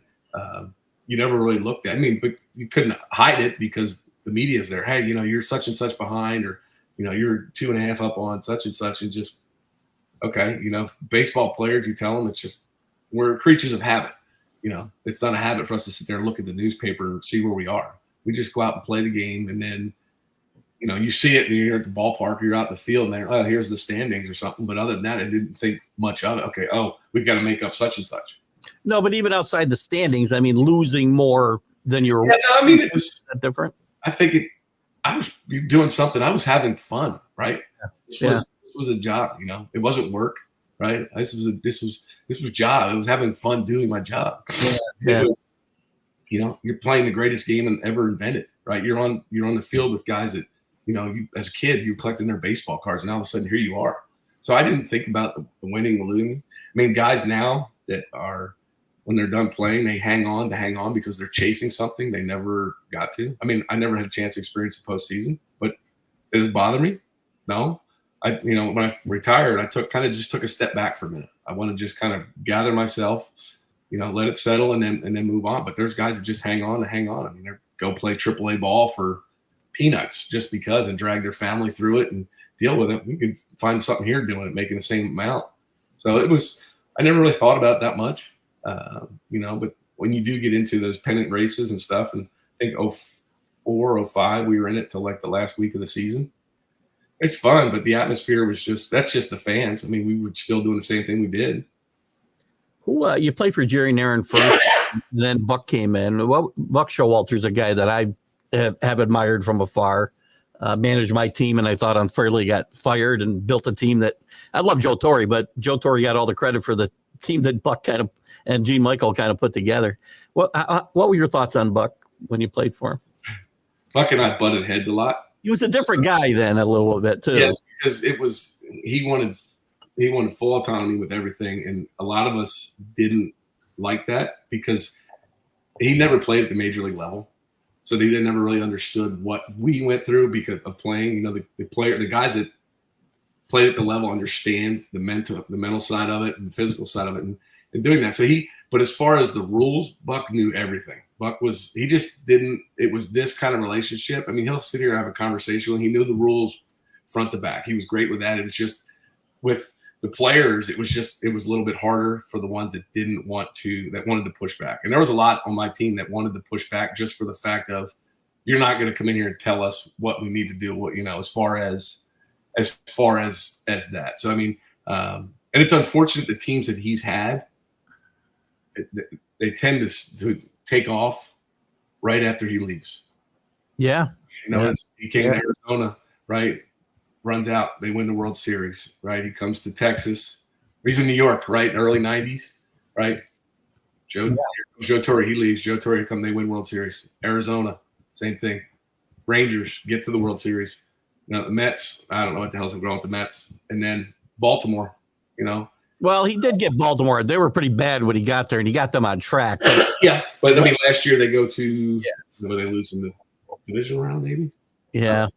you never really looked at it. But you couldn't hide it because the media's there. Hey, you're such and such behind, or, you're 2.5 up on such and such, and just, okay, baseball players, you tell them it's just, we're creatures of habit. It's not a habit for us to sit there and look at the newspaper and see where we are. We just go out and play the game, and then, you see it and you're at the ballpark, or you're out in the field, and they're, oh, here's the standings or something. But other than that, I didn't think much of it. Okay, we've got to make up such and such. No, but even outside the standings, losing more than you were. Yeah, no, it was different. I think I was doing something. I was having fun, right? Yeah. This was a job, It wasn't work, right? This was job. I was having fun doing my job. Yeah. It was, you're playing the greatest game ever invented, right? You're on the field with guys that, you, as a kid, you were collecting their baseball cards, and all of a sudden here you are. So I didn't think about the winning and losing. Guys now that are, when they're done playing, they hang on because they're chasing something they never got to. I never had a chance to experience a postseason, but did it bother me? No. When I retired, I took a step back for a minute. I want to just kind of gather myself, let it settle and then move on. But there's guys that just hang on. They go play AAA ball for peanuts just because, and drag their family through it and deal with it. We could find something here doing it, making the same amount. So I never really thought about it that much, but when you do get into those pennant races and stuff, and I think 04, 05, we were in it till like the last week of the season. It's fun, but the atmosphere was that's just the fans. We were still doing the same thing we did. Who you played for Jerry Narron first, and then Buck came in. Well, Buck Showalter's a guy that I have admired from afar. Managed my team, and I thought unfairly got fired and built a team that I love Joe Torre, but Joe Torre got all the credit for the team that Buck and Gene Michael kind of put together. What were your thoughts on Buck when you played for him? Buck and I butted heads a lot. He was a different guy then a little bit too. Yes, because he wanted full autonomy with everything, and a lot of us didn't like that because he never played at the major league level, so they never really understood what we went through because of playing. The guys that played at the level understand the mental side of it and the physical side of it, and doing that. But as far as the rules, Buck knew everything. He just didn't, it was this kind of relationship. He'll sit here and have a conversation. He knew the rules front to back. He was great with that. It was just with the players, it was a little bit harder for the ones that wanted to push back. And there was a lot on my team that wanted to push back just for the fact of, you're not going to come in here and tell us what we need to do, as far as that. So, and it's unfortunate the teams that he's had, they tend to take off right after he leaves. Yeah. He came to Arizona, right? Runs out. They win the World Series, right? He comes to Texas. He's in New York, right? In the early 90s, right? Joe Torre, he leaves. Joe Torre, they win World Series. Arizona, same thing. Rangers get to the World Series. The Mets, I don't know what the hell's going on with the Mets. And then Baltimore, Well, he did get Baltimore. They were pretty bad when he got there, and he got them on track. Yeah, but last year they go to they lose in the division round, maybe. Yeah,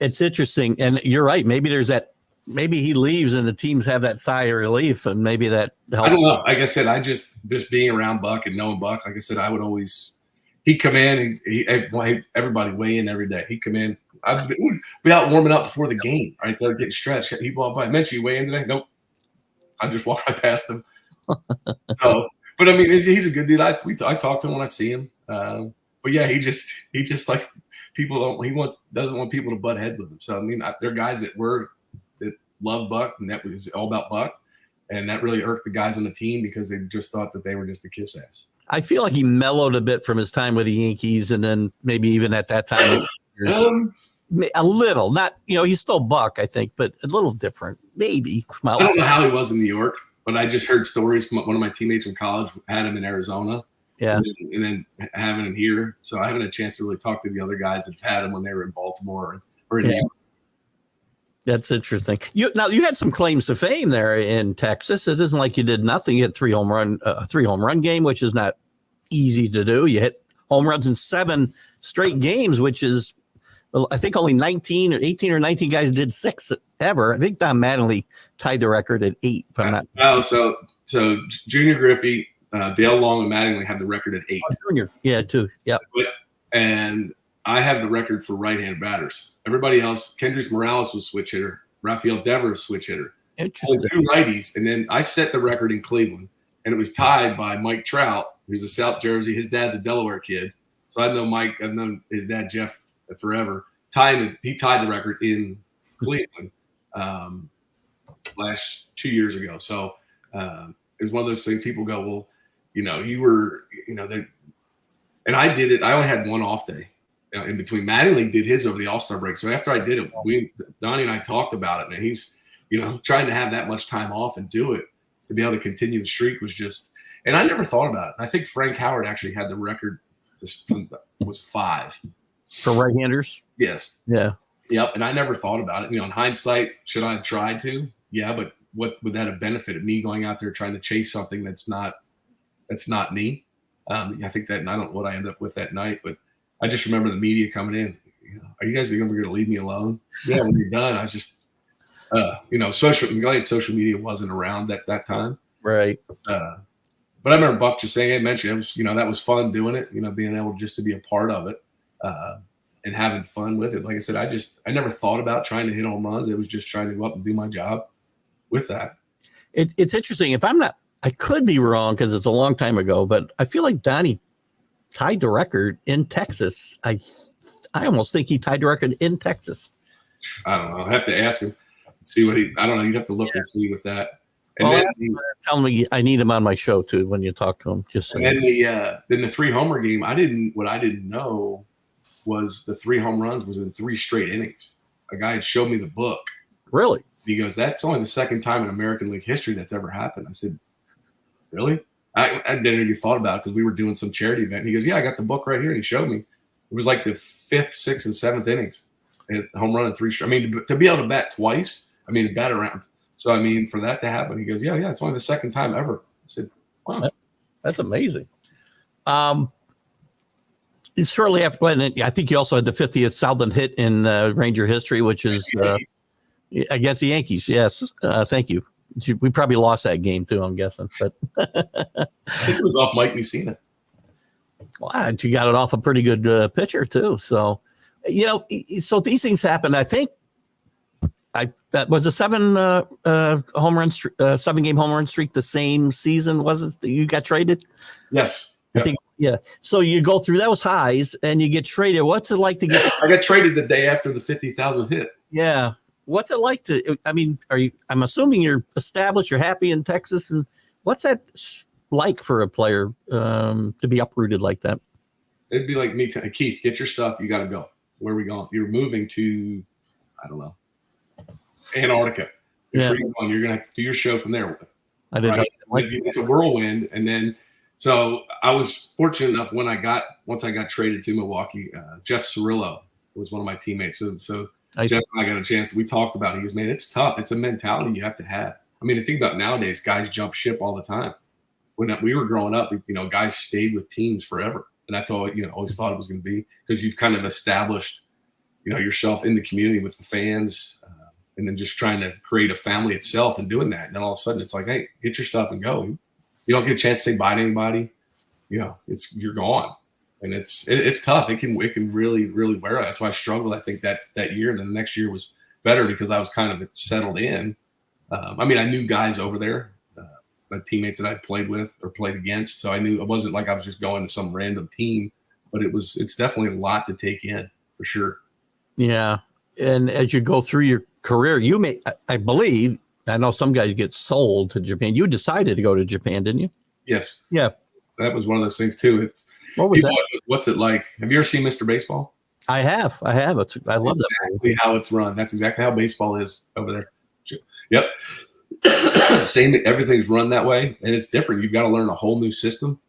it's interesting, and you're right. Maybe there's that. Maybe he leaves, and the teams have that sigh of relief, and maybe that helps. I don't know. Like I said, I just being around Buck and knowing Buck. Like I said, I would always. He'd come in, and everybody weigh in every day. He'd come in. I'd be out warming up before the game, right there, getting stretched. He'd walk by. Mench, you weigh in today? Nope. I just walk right past him. So, But I mean, he's a good dude. I talk to him when I see him. But yeah, he just likes people. Doesn't want people to butt heads with him. So I mean, there are guys that love Buck, and that was all about Buck, and that really irked the guys on the team because they just thought that they were just a kiss ass. I feel like he mellowed a bit from his time with the Yankees, and then maybe even at that time, a little. Not, he's still Buck, I think, but a little different, maybe. I don't know how he was in New York, but I just heard stories from one of my teammates from college had him in Arizona. Yeah. And then having him here. So I haven't had a chance to really talk to the other guys that had him when they were in Baltimore or in New York. That's interesting. You had some claims to fame there in Texas. It isn't like you did nothing. You had three home run game, which is not easy to do. You hit home runs in 7 straight games, which is, I think only 18 or 19 guys did 6 ever. I think Don Mattingly tied the record at 8. If I'm not. Oh, so Junior Griffey, Dale Long, and Mattingly have the record at 8. Oh, Junior, yeah, 2, yeah. And I have the record for right-hand batters. Everybody else, Kendrys Morales was switch hitter. Rafael Devers switch hitter. Interesting. 2 righties, and then I set the record in Cleveland, and it was tied by Mike Trout, who's a South Jersey. His dad's a Delaware kid, so I've known Mike. I've known his dad Jeff forever. He tied the record in Cleveland last 2 years ago. So it was one of those things. People go, well, you were, and I did it. I only had one off day. In between. Mattingly did his over the All-Star break. So after I did it, Donnie and I talked about it, and he's, trying to have that much time off and do it to be able to continue the streak was just, and I never thought about it. I think Frank Howard actually had the record, was 5. For right-handers? Yes. Yeah. Yep. And I never thought about it. In hindsight, should I have tried to? Yeah, but what would that have benefited me going out there trying to chase something that's not me? I think that, and I don't know what I ended up with that night, but I just remember the media coming in. Are you guys going to leave me alone? Yeah, when you're done, I just, social media wasn't around at that time, right? But I remember Buck just saying, "Hey, Mench, it was, that was fun doing it. Being able just to be a part of it and having fun with it." Like I said, I never thought about trying to hit home runs. It was just trying to go up and do my job with that. It's interesting. If I'm not, I could be wrong because it's a long time ago, but I feel like Donnie tied the record in Texas. I almost think he tied the record in Texas. I don't know. I have to ask him, see what I don't know. You'd have to look and see with that. And tell me, I need him on my show too when you talk to him. Just and then the 3 homer game. What I didn't know was the 3 home runs was in 3 straight innings. A guy had showed me the book. Really? He goes, "That's only the second time in American League history that's ever happened." I said, "Really?" I didn't even thought about it because we were doing some charity event. He goes, "Yeah, I got the book right here." And he showed me. It was like the 5th, 6th, and 7th innings. And home run in 3 straight. I mean, to be able to bat twice, to bat around. So, for that to happen, he goes, yeah, it's only the second time ever. I said, wow. That's amazing. Shortly after, I think you also had the 50th Southland hit in Ranger history, which is against the Yankees. Yes. Thank you. We probably lost that game too, I'm guessing. But I think it was off Mike Messina. Well, you got it off a pretty good pitcher too. So, so these things happen. I think that was a 7-game home run streak the same season. Was it that you got traded? Yes. I think. Yeah. So you go through those highs and you get traded. What's it like to get? I got traded the day after the 50,000 hit. Yeah. What's it like to? I'm assuming you're established. You're happy in Texas, and what's that like for a player to be uprooted like that? It'd be like me telling Keith, get your stuff. You got to go. Where are we going? You're moving to, I don't know, Antarctica. You're going to have to do your show from there. I didn't know. It's a whirlwind. And then, so I was fortunate enough once I got traded to Milwaukee, Jeff Cirillo was one of my teammates. So Jeff and I got a chance. We talked about it. He goes, man, it's tough. It's a mentality you have to have. The thing about nowadays, guys jump ship all the time. When we were growing up, guys stayed with teams forever. And that's all, always thought it was going to be, because you've kind of established, yourself in the community with the fans, and then just trying to create a family itself and doing that. And then all of a sudden it's like, hey, get your stuff and go. You don't get a chance to say bye to anybody. You're gone. And it's tough. It can really, really wear out. That's why I struggled, I think, that year. And then the next year was better because I was kind of settled in. I knew guys over there. my teammates that I'd played with or played against. So I knew it wasn't like I was just going to some random team, but it's definitely a lot to take in for sure. Yeah. And as you go through your career, I believe, I know some guys get sold to Japan. You decided to go to Japan, didn't you? Yes. Yeah. That was one of those things too. What was that? What's it like? Have you ever seen Mr. Baseball? I have. I love that. Exactly how it's run. That's exactly how baseball is over there. Yep. Same. Everything's run that way, and it's different. You've got to learn a whole new system,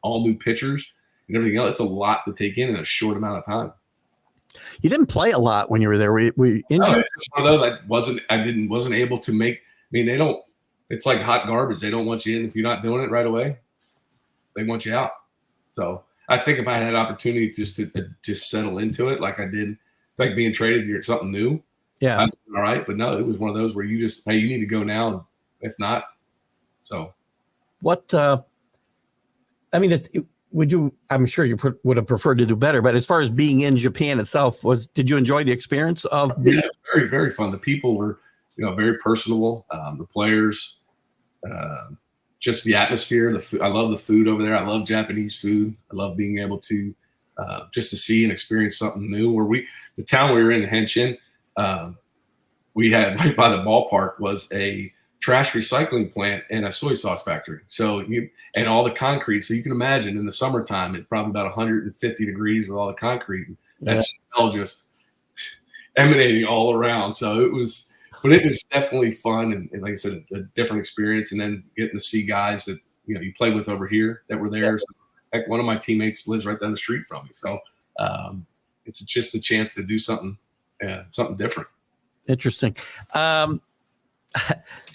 all new pitchers, and everything else. It's a lot to take in a short amount of time. You didn't play a lot when you were there. Were you injured? No, it's one of those I wasn't able to make. I mean, they don't. It's like hot garbage. They don't want you in if you're not doing it right away. They want you out. So I think if I had an opportunity just to just settle into it, like I did, like being traded to something new, yeah, I'm all right. But no, it was one of those where you just, hey, you need to go now. If not, so what? I mean, would you? I'm sure you would have preferred to do better. But as far as being in Japan itself, did you enjoy the experience of? Yeah, very, very fun. The people were, very personable. The players, just the atmosphere. The food. I love the food over there. I love Japanese food. I love being able to just to see and experience something new. The town we were in, Hanshin, we had right by the ballpark was a trash recycling plant and a soy sauce factory. So and all the concrete. So you can imagine in the summertime, it's probably about 150 degrees with all the concrete. That smell just emanating all around. So it was definitely fun. And like I said, a different experience. And then getting to see guys that, you played with over here that were there. Yeah. So, heck, one of my teammates lives right down the street from me. So it's just a chance to do something different. Interesting.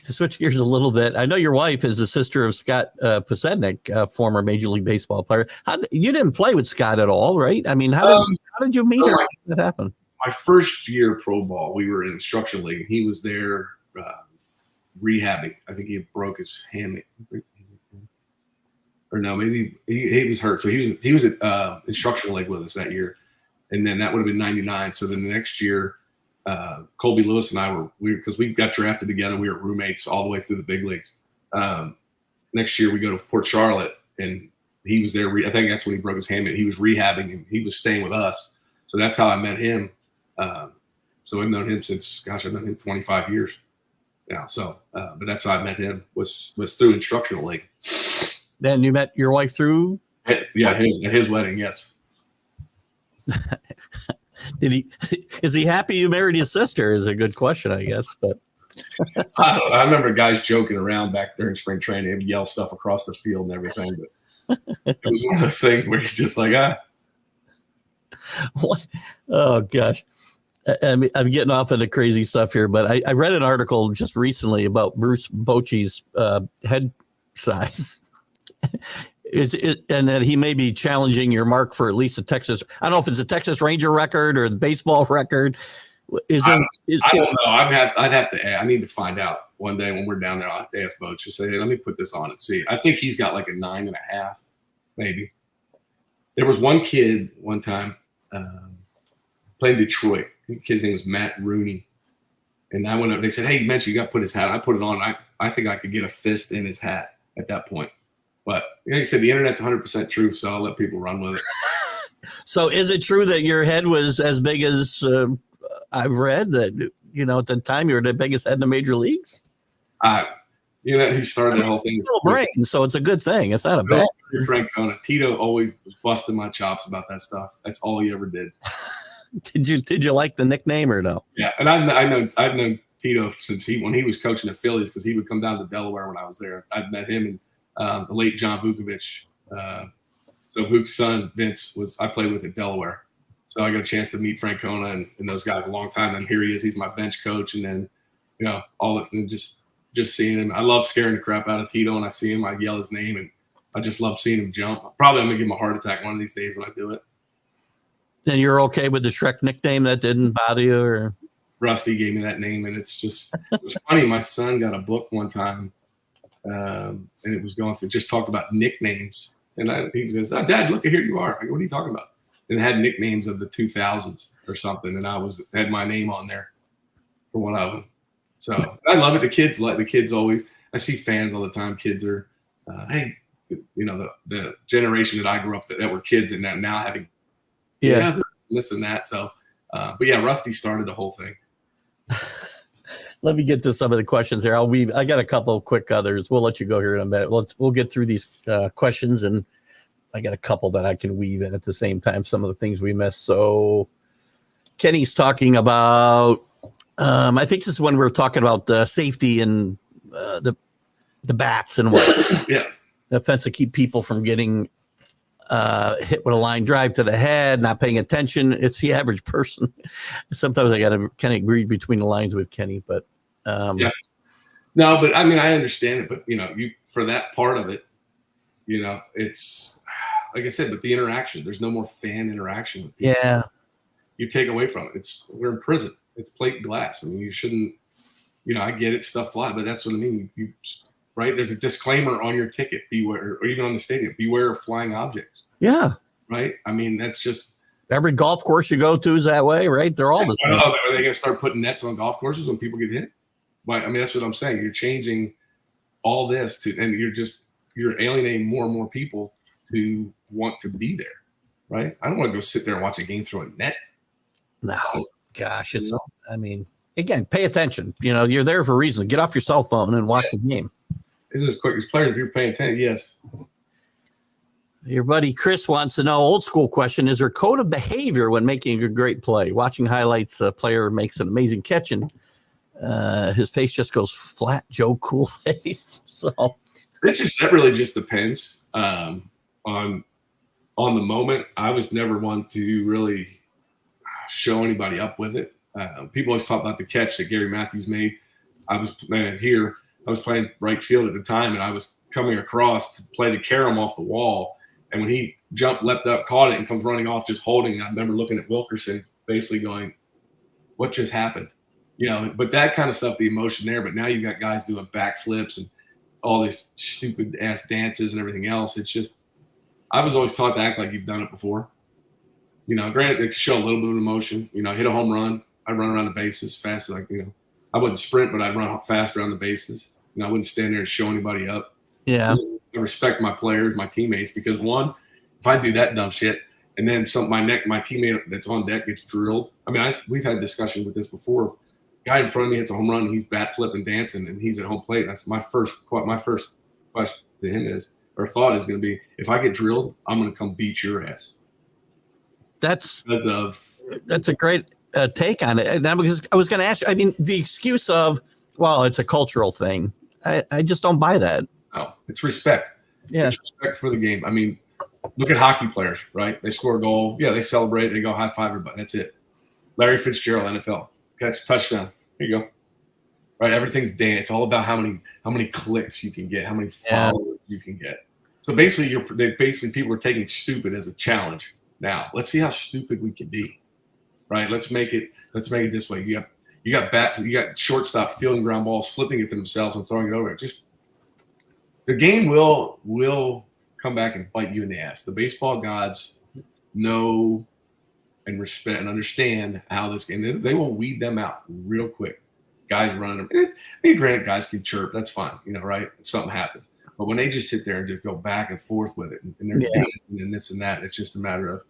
To switch gears a little bit, I know your wife is the sister of Scott Posednik, former Major League Baseball player. You didn't play with Scott at all, right? I mean, how did you meet her? How did that happen? My first year pro ball, we were in instruction league. He was there rehabbing. I think he broke his hand, or no, maybe he was hurt. So he was at instruction league with us that year, and then that would have been '99. So then the next year. Colby Lewis and I because we got drafted together. We were roommates all the way through the big leagues. Next year we go to Port Charlotte, and he was there. I think that's when he broke his hand. He was rehabbing, and he was staying with us. So that's how I met him. So I've known him since, I've known him 25 years now. So, but that's how I met him was through instructional league. Then you met your wife through? Yeah, his wedding. Yes. Is he happy you married his sister? Is a good question, I guess. But I remember guys joking around back during spring training and yell stuff across the field and everything. But it was one of those things where you're just like, What? Oh gosh. I'm getting off into crazy stuff here, but I read an article just recently about Bruce Bochy's head size. And that he may be challenging your mark for at least a Texas. I don't know if it's a Texas Ranger record or the baseball record. I don't know. I'd have to. I need to find out one day when we're down there. I'll have to ask Boch. Just say, hey, let me put this on and see. I think he's got like a 9.5, maybe. There was one kid one time playing Detroit. I think his name was Matt Rooney, and I went up. They said, "Hey, Mench, you got to put his hat." I put it on. I think I could get a fist in his hat at that point. But like I said, the internet's 100% true, so I'll let people run with it. So is it true that your head was as big as I've read that, at the time you were the biggest head in the major leagues? He started the whole thing. Brain, so it's a good thing. It's not a bad thing. Frank Kona. Tito always was busting my chops about that stuff. That's all he ever did. Did you like the nickname or no? Yeah, and I've known Tito since when he was coaching the Phillies, because he would come down to Delaware when I was there. I'd met him and the late John Vukovich. So Vuk's son, Vince, I played with at Delaware. So I got a chance to meet Frank Kona and those guys a long time. And here he is. He's my bench coach. And then, all this, and just seeing him. I love scaring the crap out of Tito. When I see him, I yell his name. And I just love seeing him jump. Probably I'm going to give him a heart attack one of these days when I do it. And you're okay with the Shrek nickname? That didn't bother you? Or? Rusty gave me that name. And it was funny. My son got a book one time. And it was going through, just talked about nicknames. And he says, "Oh, Dad, look at here you are." I go, "What are you talking about?" And it had nicknames of the 2000s or something. And I had my name on there for one of them. So I love it. The kids always, I see fans all the time. Kids are, hey, the generation that I grew up that were kids and now having this and that. So, but yeah, Rusty started the whole thing. Let me get to some of the questions here. I got a couple of quick others. We'll let you go here in a minute. We'll get through these questions, and I got a couple that I can weave in at the same time. Some of the things we missed. So Kenny's talking about. I think this is when we're talking about safety and the bats and what. Yeah. The fence to keep people from getting hit with a line drive to the head, not paying attention. It's the average person. Sometimes I got to kind of read between the lines with Kenny, but yeah. No, but I mean, I understand it, but you for that part of it, it's like I said, but the interaction, there's no more fan interaction with people. Yeah. You take away from it. We're in prison. It's plate glass. I mean, you shouldn't, I get it, stuff fly, but that's what I mean. Right? There's a disclaimer on your ticket, beware, or even on the stadium, beware of flying objects. Yeah. Right? I mean, that's just. Every golf course you go to is that way, right? They're all the same. Are they going to start putting nets on golf courses when people get hit? Right? I mean, that's what I'm saying. You're changing all this and you're alienating more and more people to want to be there. Right? I don't want to go sit there and watch a game through a net. No. Gosh, I mean, again, pay attention. You're there for a reason. Get off your cell phone and watch the game. Isn't as quick as players if you're paying attention? Yes. Your buddy Chris wants to know, old school question, is there code of behavior when making a great play? Watching highlights, a player makes an amazing catch and his face just goes flat, Joe Cool face. So that really just depends on the moment. I was never one to really show anybody up with it. People always talk about the catch that Gary Matthews made. I was playing right field at the time, and I was coming across to play the carom off the wall. And when he leapt up, caught it, and comes running off, just holding, I remember looking at Wilkerson, basically going, what just happened? But that kind of stuff, the emotion there. But now you've got guys doing backflips and all these stupid ass dances and everything else. It's just, I was always taught to act like you've done it before. Granted, they show a little bit of emotion. Hit a home run. I'd run around the bases fast as I wouldn't sprint, but I'd run fast around the bases. I wouldn't stand there and show anybody up. Yeah. I respect my players, my teammates, because one, if I do that dumb shit and then my teammate that's on deck gets drilled. I mean, we've had a discussion with this before. Guy in front of me hits a home run and he's bat flipping, dancing, and he's at home plate. That's my first question to him thought is going to be, if I get drilled, I'm going to come beat your ass. That's a great take on it. And I was going to ask you, I mean, the excuse of, well, it's a cultural thing. I just don't buy that. No, it's respect. Yeah. It's respect for the game. I mean, look at hockey players, right? They score a goal. Yeah, they celebrate. They go high five everybody. That's it. Larry Fitzgerald, NFL. Catch, touchdown. Here you go. Right? Everything's dance. It's all about how many clicks you can get, how many followers you can get. So basically people are taking stupid as a challenge. Now, let's see how stupid we can be. Right? Let's make it this way. You got shortstop fielding ground balls, flipping it to themselves and throwing it over. Just the game will come back and bite you in the ass. The baseball gods know and respect and understand how this game. They will weed them out real quick. Guys running them. Granted, guys can chirp. That's fine. Right? Something happens. But when they just sit there and just go back and forth with it, and they're dancing and this and that, it's just a matter of.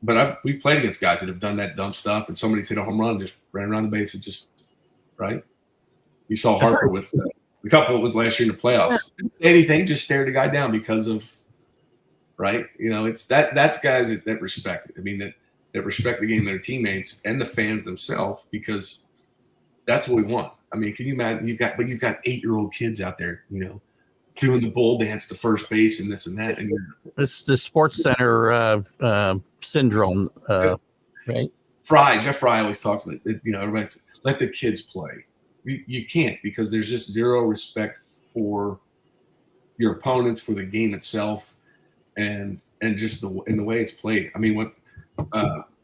But we've played against guys that have done that dumb stuff, and somebody's hit a home run and just ran around the base and just, right? You saw Harper with a couple. It was last year in the playoffs. Anything, just stare the guy down because of, right? It's that's guys that respect it. I mean, that respect the game, their teammates and the fans themselves, because that's what we want. I mean, can you imagine? You've got 8-year-old kids out there, doing the bull dance to first base and this and that. And it's the Sports Center syndrome, right? Jeff Fry always talks about it. Everybody says, let the kids play. You can't, because there's just zero respect for your opponents, for the game itself, and just the way it's played. I mean,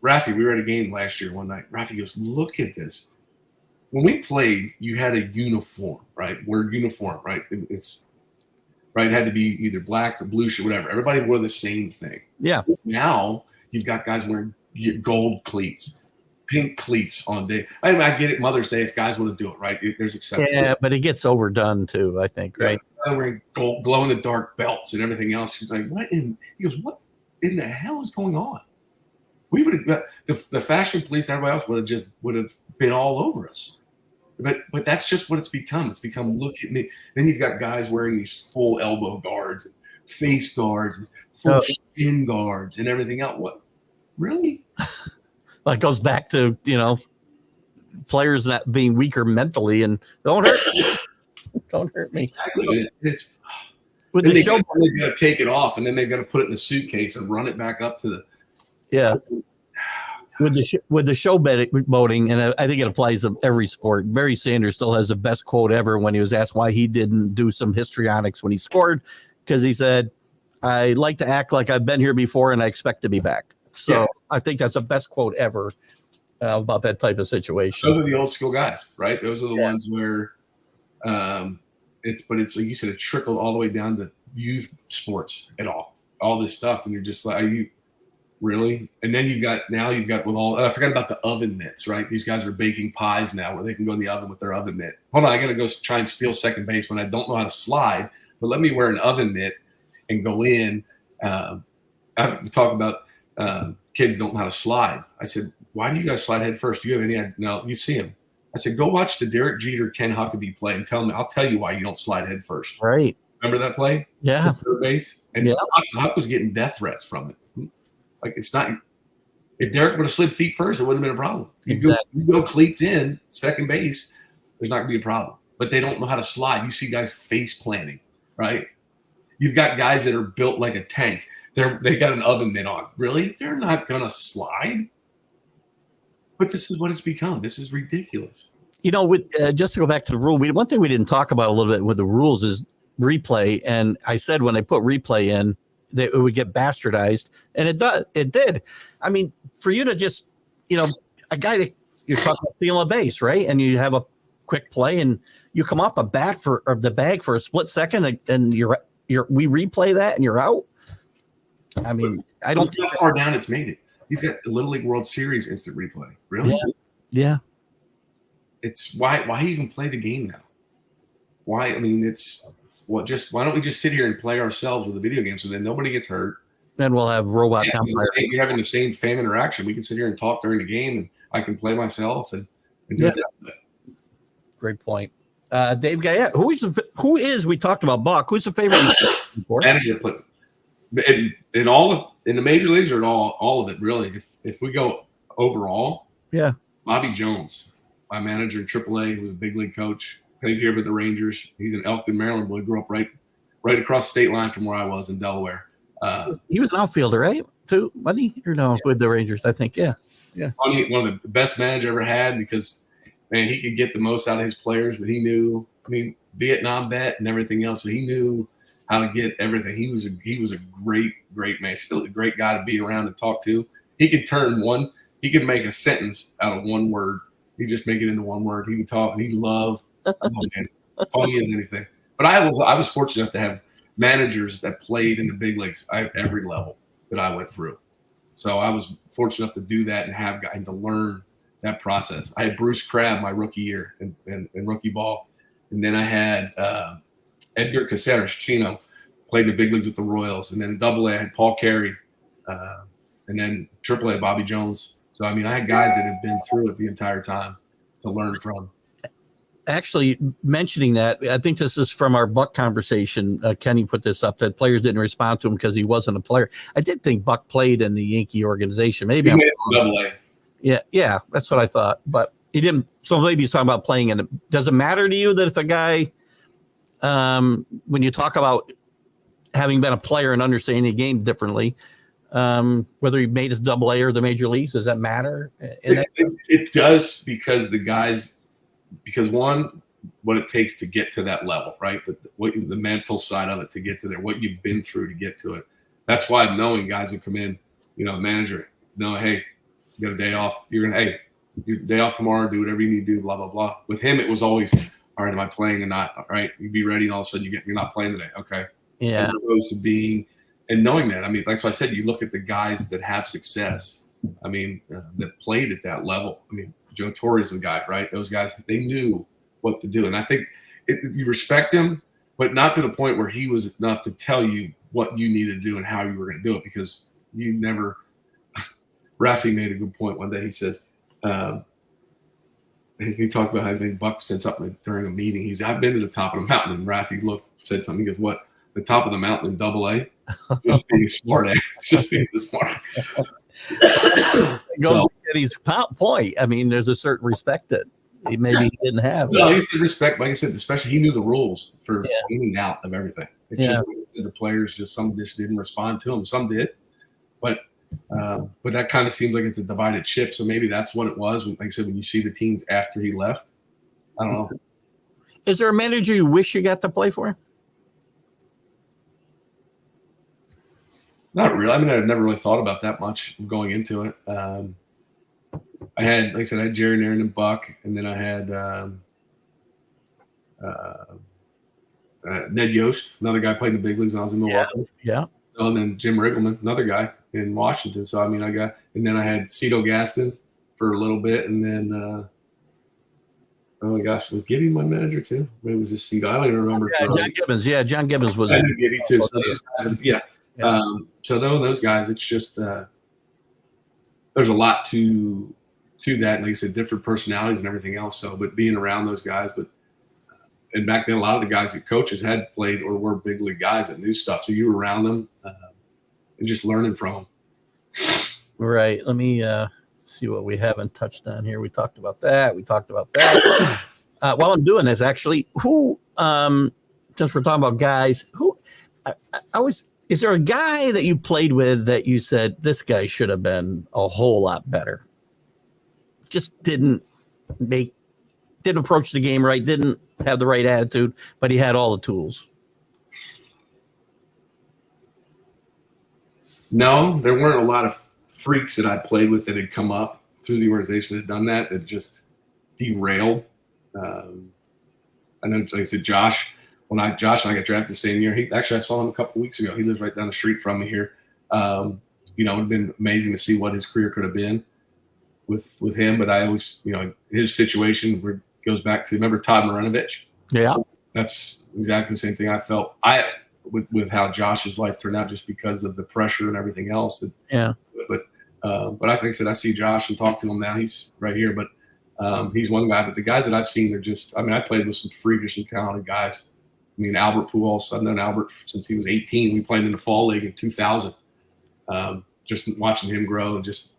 Rafi, we were at a game last year one night. Rafi goes, look at this. When we played, you had a uniform, right? We're uniform, right? It's right. It had to be either black or blue shirt, whatever. Everybody wore the same thing. Yeah. Now you've got guys wearing gold cleats, pink cleats on day. I mean, I get it, Mother's Day, if guys want to do it, right? There's exceptions. Yeah, but it gets overdone too, I think, right? Yeah, wearing glow in the dark belts and everything else. She's like, he goes, what in the hell is going on? We would have got the fashion police and everybody else would have been all over us. But that's just what it's become. It's become, look at me. Then you've got guys wearing these full elbow guards, and face guards, and full shin guards, and everything else. What? Really? Well, it goes back to, players not being weaker mentally, and don't hurt me. Don't hurt me. Exactly. It's with the show. They've got to take it off, and then they've got to put it in a suitcase and run it back up to the. Yeah. With the showboating, and I think it applies to every sport. Barry Sanders still has the best quote ever when he was asked why he didn't do some histrionics when he scored, because he said, "I like to act like I've been here before, and I expect to be back." So I think that's the best quote ever about that type of situation. Those are the old school guys, right? Those are the ones where it's like you said, it trickled all the way down to youth sports and all this stuff, and you're just like, are you? Really? And then you've got with all, I forgot about the oven mitts, right? These guys are baking pies now where they can go in the oven with their oven mitt. Hold on, I got to go try and steal second base when I don't know how to slide, but let me wear an oven mitt and go in. I have to talk about kids don't know how to slide. I said, why do you guys slide head first? Do you have any idea? No, you see him. I said, go watch the Derek Jeter, Ken Huckabee play and I'll tell you why you don't slide head first. Right. Remember that play? Yeah. Third base? And Huck was getting death threats from it. Like, it's not – if Derek would have slid feet first, it wouldn't have been a problem. You go cleats in, second base, there's not going to be a problem. But they don't know how to slide. You see guys face planting, right? You've got guys that are built like a tank. They got an oven mitt on. Really? They're not going to slide? But this is what it's become. This is ridiculous. With just to go back to the rule, one thing we didn't talk about a little bit with the rules is replay. And I said when they put replay in, that it would get bastardized, and it did. I mean, for you to just, a guy that you're talking about stealing a base, right? And you have a quick play, and you come off the bag for a split second, and we replay that, and you're out. I mean, I don't think how far down it's made it. You've got the Little League World Series instant replay. Really? Yeah. It's why even play the game now? Why? I mean, it's. Well, why don't we just sit here and play ourselves with the video game so then nobody gets hurt? Then we'll have robot umpires. You're having the same fan interaction. We can sit here and talk during the game, and I can play myself and do that. Great point. Dave Guyette, who is we talked about Buck? Who's the favorite? in the major leagues or in all of it, really. If we go overall, Bobby Jones, my manager in AAA, who was a big league coach. Played here with the Rangers. He's an Elkton, Maryland boy. Grew up right across the state line from where I was in Delaware. He was an outfielder, right? Too, wasn't he? Or no, with the Rangers, I think. Yeah. Funny, one of the best managers I ever had because, man, he could get the most out of his players, but he knew, Vietnam vet and everything else. So he knew how to get everything. He was a great man. Still a great guy to be around and talk to. He could make a sentence out of one word. He'd just make it into one word. He could talk. He loved. Funny as anything. But I was fortunate enough to have managers that played in the big leagues at every level that I went through. So I was fortunate enough to do that and have gotten to learn that process. I had Bruce Crabb my rookie year in rookie ball. And then I had Edgar Caceres, Chino, played in the big leagues with the Royals. And then in AA, I had Paul Carey. And then AAA, Bobby Jones. So, I had guys that had been through it the entire time to learn from. Actually, mentioning that, I think this is from our Buck conversation. Kenny put this up that players didn't respond to him because he wasn't a player. I did think Buck played in the Yankee organization. Maybe he made it AA. Yeah, that's what I thought. But he didn't. So maybe he's talking about playing in it. Does it matter to you that if a guy, when you talk about having been a player and understanding the game differently, whether he made it AA or the major leagues, does that matter? It does because one, what it takes to get to that level, right? The mental side of it to get to there, what you've been through to get to it. That's why I'm knowing guys who come in, manager, hey, you got a day off. Your day off tomorrow, do whatever you need to do, blah, blah, blah. With him, it was always, all right, am I playing or not? All right, you be ready, and all of a sudden you're not playing today. Okay. Yeah. As opposed to being, and knowing that, that's why I said you look at the guys that have success I mean, that played at that level. I mean, Joe Torre's the guy, right? Those guys, they knew what to do. And I think you respect him, but not to the point where he was enough to tell you what you needed to do and how you were going to do it, because you never – Rafi made a good point one day. He says he talked about how I think Buck said something during a meeting. I've been to the top of the mountain, and Rafi said something. He goes, "What? The top of the mountain in AA? Just being smart ass. Just being smart." Goes to Eddie's point. I mean, there's a certain respect that maybe he didn't have. No, he said respect. Like I said, especially he knew the rules for in and out of everything. It's just the players, some just didn't respond to him. Some did, but that kind of seems like it's a divided ship. So maybe that's what it was. Like I said, when you see the teams after he left, I don't know. Is there a manager you wish you got to play for? Not really. I mean, I've never really thought about that much going into it. I had, like I said, I had Jerry Nairn and Buck, and then I had Ned Yost, another guy played in the big leagues when I was in Milwaukee. Yeah. And then Jim Riggleman, another guy in Washington. So, I mean, and then I had Cito Gaston for a little bit, and then, oh my gosh, was Gibby my manager too? Maybe it was just Cito. I don't even remember. Yeah, John Gibbons. Yeah, John Gibbons was. I knew Gibby too. So those guys, so those guys, it's just there's a lot to that. Like I said, different personalities and everything else. So, but being around those guys, and back then, a lot of the guys that coaches had played or were big league guys that knew stuff. So you were around them and just learning from them. Right. Let me see what we haven't touched on here. We talked about that. While I'm doing this, actually, since we're talking about guys, is there a guy that you played with that you said, this guy should have been a whole lot better? Just didn't approach the game right, didn't have the right attitude, but he had all the tools. No, there weren't a lot of freaks that I played with that had come up through the organization that had done that just derailed. I know, like I said, Josh and I got drafted the same year. I saw him a couple of weeks ago. He lives right down the street from me here. It would have been amazing to see what his career could have been with him. But I always, his situation goes back to, remember Todd Marinovich? Yeah. That's exactly the same thing I felt with how Josh's life turned out, just because of the pressure and everything else. But I think I see Josh and talk to him now. He's right here, but he's one guy. But the guys that I've seen are just, I played with some freakishly talented guys. Albert Pujols, I've known Albert since he was 18. We played in the fall league in 2000. Just watching him grow, and just,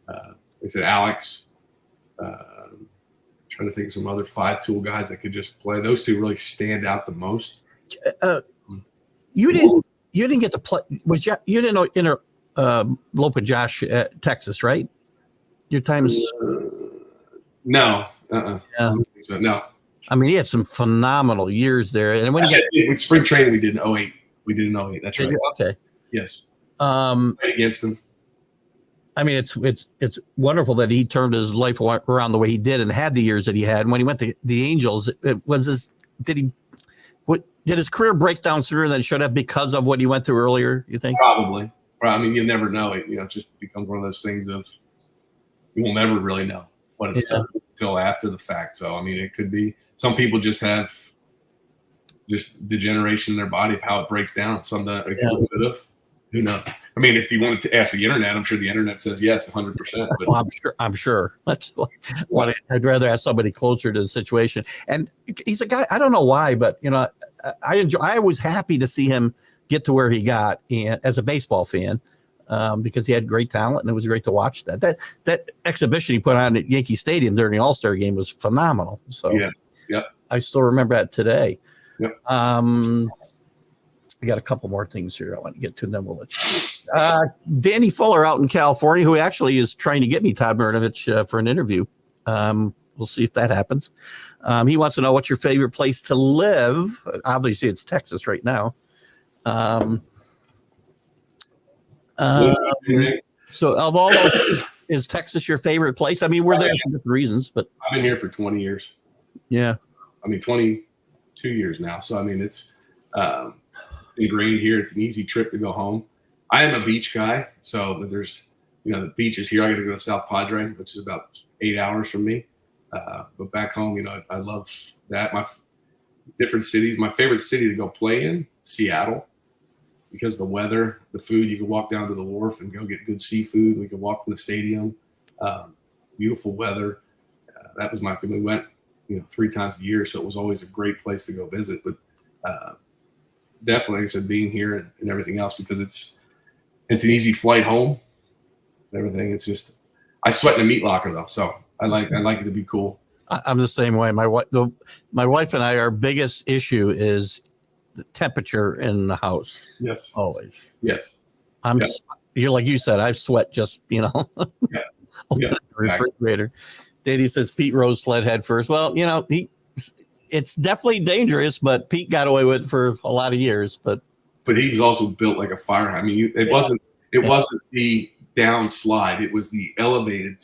like I said, Alex, trying to think of some other 5-tool guys that could just play. Those two really stand out the most. You didn't get to play. You didn't interlope with Josh at Texas, right? Your time is no. Yeah. No. He had some phenomenal years there. And when with spring training, we did in 08. That's right. Okay. Yes. Played against him. It's wonderful that he turned his life around the way he did and had the years that he had. And when he went to the Angels, did his career break down sooner than it should have because of what he went through earlier, you think? Probably. You never know. It just becomes one of those things of, you will never really know what it's done until after the fact. So, it could be, some people just have just degeneration in their body of how it breaks down. Some that it could have. Who knows? If you wanted to ask the internet, I'm sure the internet says yes, 100%. But well, I'm sure. That's what I'd rather have somebody closer to the situation. And he's a guy, I don't know why, but I was happy to see him get to where he got, and as a baseball fan, because he had great talent and it was great to watch that exhibition he put on at Yankee Stadium during the All-Star game was phenomenal. So I still remember that today. Yep. I got a couple more things here I want to get to, and then we'll let you. Danny Fuller out in California, who actually is trying to get me Todd Marinovich for an interview. We'll see if that happens. He wants to know, what's your favorite place to live? Obviously, it's Texas right now. So of all those, is Texas your favorite place? We're there for different reasons, but I've been here for 20 years. Yeah. 22 years now. So, it's ingrained here. It's an easy trip to go home. I am a beach guy, so there's the beaches here. I got to go to South Padre, which is about 8 hours from me. But back home, I love that. My different cities. My favorite city to go play in, Seattle, because the weather, the food. You can walk down to the wharf and go get good seafood. We can walk from the stadium. Beautiful weather. That was we went, 3 times a year, so it was always a great place to go visit. But definitely, like I said, being here and everything else, because it's an easy flight home and everything. It's just, I sweat in a meat locker though, so I like it to be cool. I'm the same way. My wife and I, our biggest issue is the temperature in the house. Yes. Always. Yes. You're like you said, I sweat just, Yeah. The refrigerator. Daddy says Pete Rose sled head first. Well, it's definitely dangerous, but Pete got away with it for a lot of years. But he was also built like a fire. I mean, it wasn't the down slide. It was the elevated,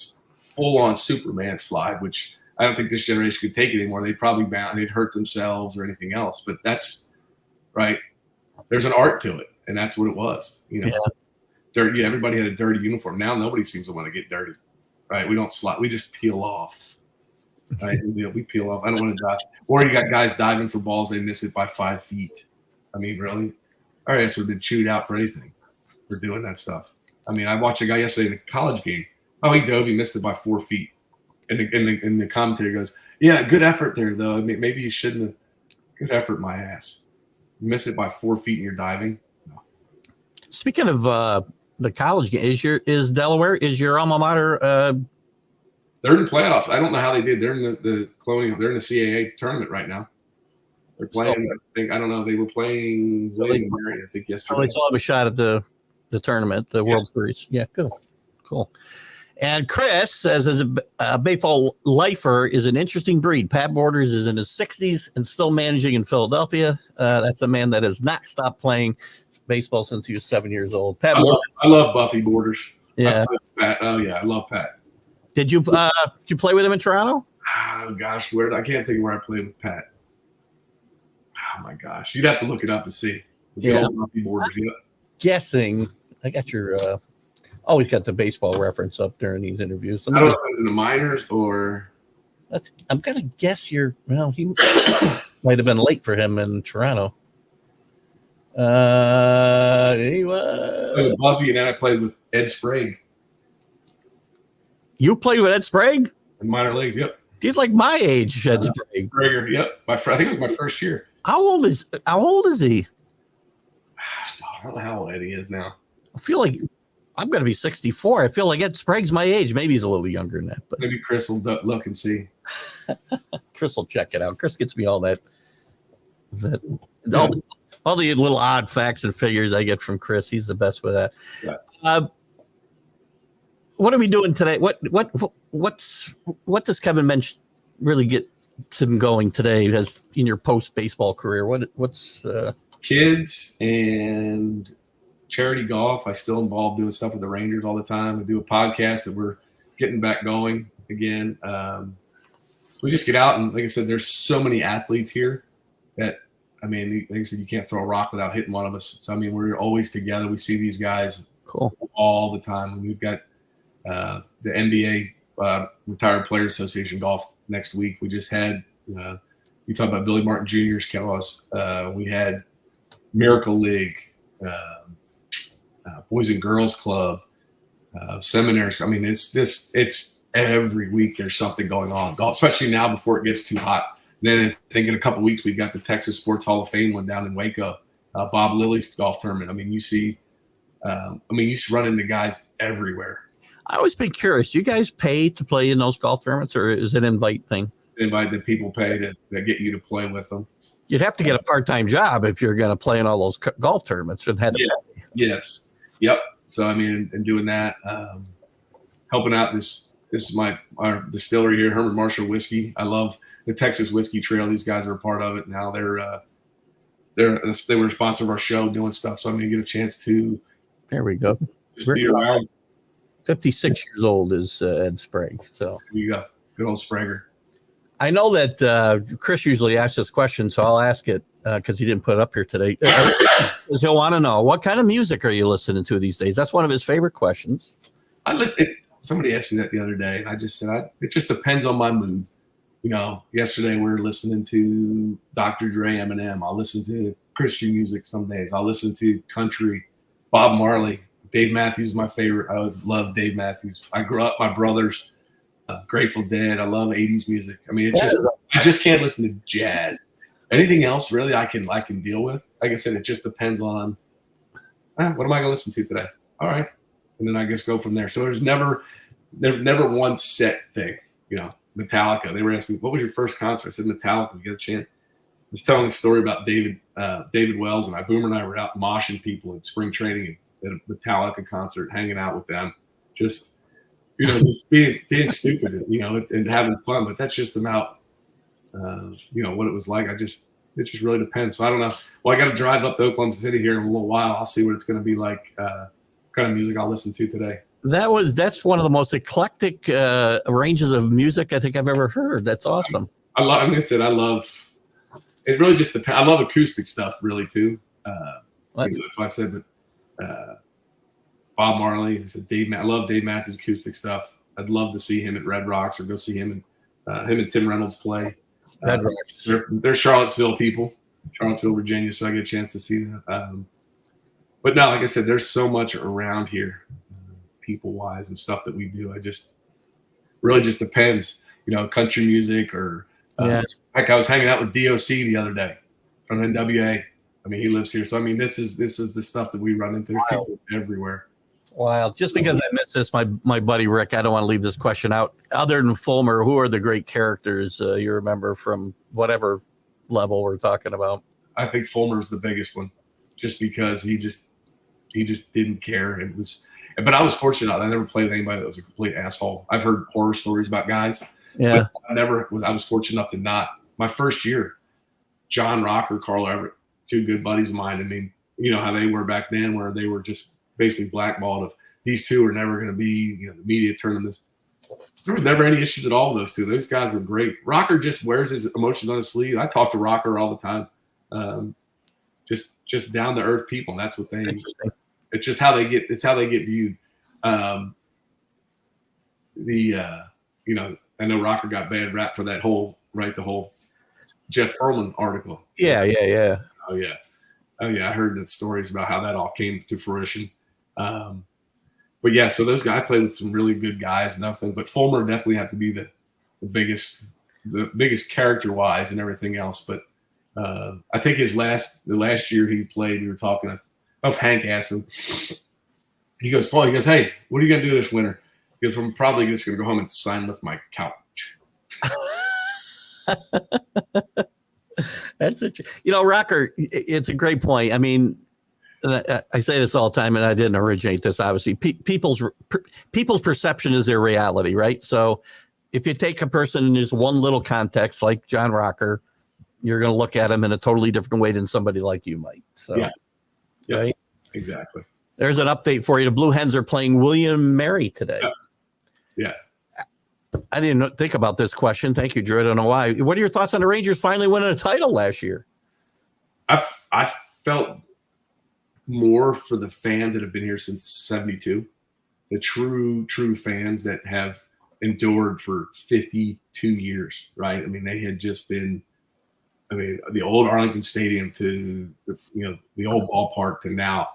full on Superman slide, which I don't think this generation could take it anymore. They'd probably they'd hurt themselves or anything else. But that's right. There's an art to it, and that's what it was. Dirty. Everybody had a dirty uniform. Now nobody seems to want to get dirty. Right? We don't slide. We just peel off. Right? We peel off. I don't want to dive. Or you got guys diving for balls. They miss it by 5 feet. I mean, really? All right, so we've been chewed out for anything for doing that stuff. I mean, I watched a guy yesterday in a college game. Oh, he dove. He missed it by 4 feet. And the commentator goes, yeah, good effort there, though. I mean, maybe you shouldn't have. Good effort, my ass. You miss it by 4 feet and you're diving. No. Speaking of the college game, is Delaware, is your alma mater? They're in the playoffs. I don't know how they did. They're in the Colonial. They're in the CAA tournament right now. They're playing. I don't know. They were playing William & Mary, I think, yesterday. They still have a shot at the tournament, the World Series. Yeah, cool. And Chris says, as a baseball lifer, is an interesting breed. Pat Borders is in his 60s and still managing in Philadelphia. That's a man that has not stopped playing baseball since he was 7 years old. I love Buffy Borders. Yeah. Pat. Oh yeah, I love Pat. Did you play with him in Toronto? Oh gosh, I can't think where I played with Pat. Oh my gosh, you'd have to look it up and see. Buffy Borders. Yeah. Guessing. I got your. Always got the baseball reference up during these interviews. I don't know if it was in the minors or. I'm gonna guess he might have been late for him in Toronto. Anyway. I played with Buffy, and then I played with Ed Sprague. You played with Ed Sprague? In minor leagues, yep. He's like my age, Ed Sprague. Sprague, yep. I think it was my first year. How old is he? I don't know how old Eddie is now. I feel like I'm going to be 64. I feel like Ed Sprague's my age. Maybe he's a little younger than that. But maybe Chris will look and see. Chris will check it out. Chris gets me all that. All the little odd facts and figures I get from Chris. He's the best with that. Yeah. What are we doing today? What does Kevin Mench really get him going today as in your post baseball career? What's kids and charity golf. I still involved doing stuff with the Rangers all the time. We do a podcast that we're getting back going again. We just get out and, like I said, there's so many athletes here that, I mean, like I said, you can't throw a rock without hitting one of us. So, I mean, we're always together. We see these guys all the time. We've got the NBA Retired Players Association golf next week. We just had, you talk about Billy Martin Jr.'s cause. We had Miracle League, Boys and Girls Club, seminars. I mean, it's every week there's something going on, especially now before it gets too hot. And then I think in a couple of weeks we've got the Texas Sports Hall of Fame one down in Waco, Bob Lilly's golf tournament. I mean, you see run into guys everywhere. I always been curious. You guys pay to play in those golf tournaments, or is it an invite thing? Invite that people pay to get you to play with them. You'd have to get a part-time job if you're going to play in all those golf tournaments. And had to pay. Yes. Yep. So, I mean, and doing that, helping out this is our distillery here, Herman Marshall Whiskey. I love the Texas Whiskey Trail. These guys are a part of it now. They were a sponsor of our show, doing stuff. So I'm going to get a chance to. There we go. Just be around. 56 years old is Ed Sprague. So there you go. Good old Sprager. I know that Chris usually asks this question, so I'll ask it because he didn't put it up here today. He'll want to know, what kind of music are you listening to these days? That's one of his favorite questions. I listen. Somebody asked me that the other day, and I just said it just depends on my mood. Yesterday we were listening to Dr. Dre, Eminem. I'll listen to Christian music some days. I'll listen to country, Bob Marley. Dave Matthews is my favorite. I love Dave Matthews. I grew up, my brothers, Grateful Dead. I love 80s music. I mean, I just can't listen to jazz. Anything else really I can deal with. Like I said, it just depends on what am I going to listen to today? All right. And then I guess go from there. So there's never one set thing. Metallica. They were asking me, what was your first concert? I said, Metallica. You get a chance. I was telling a story about David Wells, and Boomer and I were out moshing people in spring training at a Metallica concert, hanging out with them, just being stupid, and having fun. But that's just about what it was like. It just really depends. So I don't know. Well, I got to drive up to Oklahoma City here in a little while. I'll see what it's going to be like. Kind of music I'll listen to today. That's one of the most eclectic ranges of music I think I've ever heard. That's awesome. I love. It really just depends. I love acoustic stuff really too. That's why I said that. Bob Marley. I said I love Dave Matthews acoustic stuff. I'd love to see him at Red Rocks or go see him and Tim Reynolds play. Red Rocks. They're Charlottesville people, Charlottesville, Virginia. So I get a chance to see them. But no, like I said, there's so much around here, people-wise and stuff that we do. Really just depends, country music or heck, I was hanging out with DOC the other day from NWA. I mean, he lives here. So, I mean, this is the stuff that we run into. There's people everywhere. Wow. Just because I missed this, my buddy Rick, I don't want to leave this question out. Other than Fulmer, who are the great characters you remember from whatever level we're talking about? I think Fulmer's the biggest one, just because he just didn't care. But I was fortunate. I never played with anybody that was a complete asshole. I've heard horror stories about guys. Yeah. I was fortunate enough to not. My first year, John Rocker, Carl Everett, two good buddies of mine. I mean, you know how they were back then, where they were just basically blackballed of these two are never going to be, the media turning this. There was never any issues at all with those two. Those guys were great. Rocker just wears his emotions on his sleeve. I talk to Rocker all the time. Just down to earth people. And that's what it's just how they get, viewed. I know Rocker got bad rap for that whole Jeff Pearlman article. Yeah. Oh yeah. I heard the stories about how that all came to fruition. But yeah, so those guys, I played with some really good guys, but Fulmer definitely had to be the biggest character wise and everything else. But I think the last year he played, we were talking of Hank asked him, he goes, hey, what are you going to do this winter? He goes, I'm probably just going to go home and sign with my couch. That's it. Rocker, it's a great point. I mean, I say this all the time, and I didn't originate this, obviously. People's perception is their reality, right? So if you take a person in just one little context, like John Rocker, you're going to look at him in a totally different way than somebody like you might. So, yeah, right? Exactly. There's an update for you. The Blue Hens are playing William Mary today. Yeah. I didn't think about this question. Thank you, Drew. I don't know why. What are your thoughts on the Rangers finally winning a title last year? I felt more for the fans that have been here since '72, the true fans that have endured for 52 years, right? I mean, they had just been, the old Arlington Stadium to the old ballpark to now.